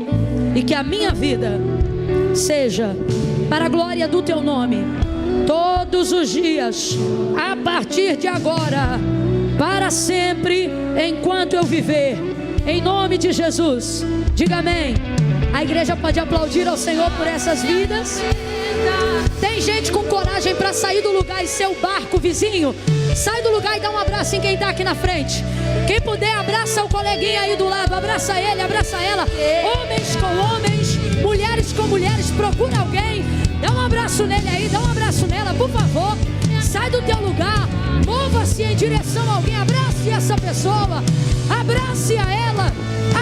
E que a minha vida seja para a glória do Teu nome, todos os dias, a partir de agora, para sempre, enquanto eu viver. Em nome de Jesus. Diga amém. A igreja pode aplaudir ao Senhor por essas vidas. Tem gente com coragem para sair do lugar e ser o barco vizinho? Sai do lugar e dá um abraço em quem está aqui na frente. Quem puder, abraça o coleguinha aí do lado. Abraça ele, abraça ela. Homens com homens, mulheres com mulheres. Procura alguém, dá um abraço nele aí, dá um abraço nela, por favor. Sai do teu lugar, mova-se em direção a alguém. Abrace essa pessoa, abrace a ela,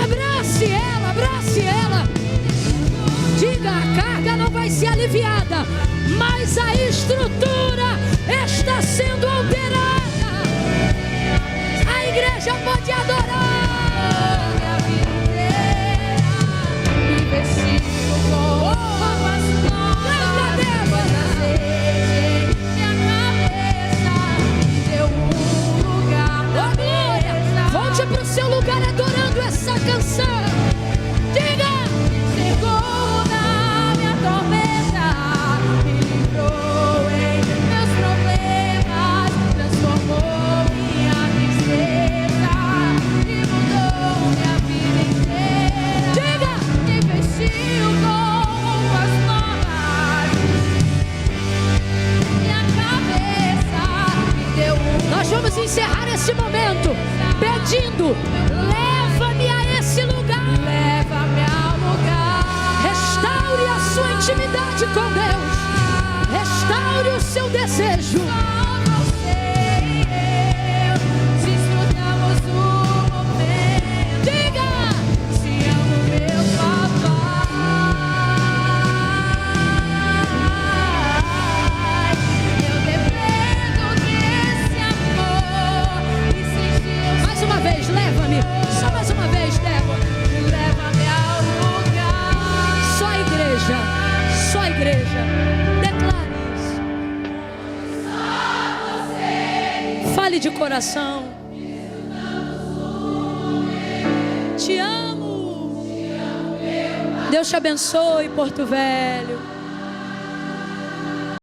abrace ela, abrace ela. Diga, a carga não vai ser aliviada, mas a estrutura está sendo alterada. A igreja pode adorar. Minha vida inteira, me vestindo com roupas novas. Minha cabeça me deu um lugar na mesa. Volte para o seu lugar adorando essa canção. Diga, chegou na minha tormenta, me livrou em meus problemas, transformou minha tristeza e mudou minha vida inteira. Diga, me vestiu com roupas novas, minha cabeça me deu um. Nós vamos encerrar esse momento pedindo: leva-me a esse lugar. Leva-me ao lugar. Restaure a sua intimidade com Deus. Restaure o seu desejo. Só você e eu desfrutamos o momento. Diga, te amo, meu papai. Eu dependo desse amor e sentir. Mais uma vez, leva-me. Só mais uma vez, Débora. Leva-me ao lugar. Só a igreja. Só a igreja. Declare isso. Só você. Fale de coração. Te amo. Deus te abençoe, Porto Velho.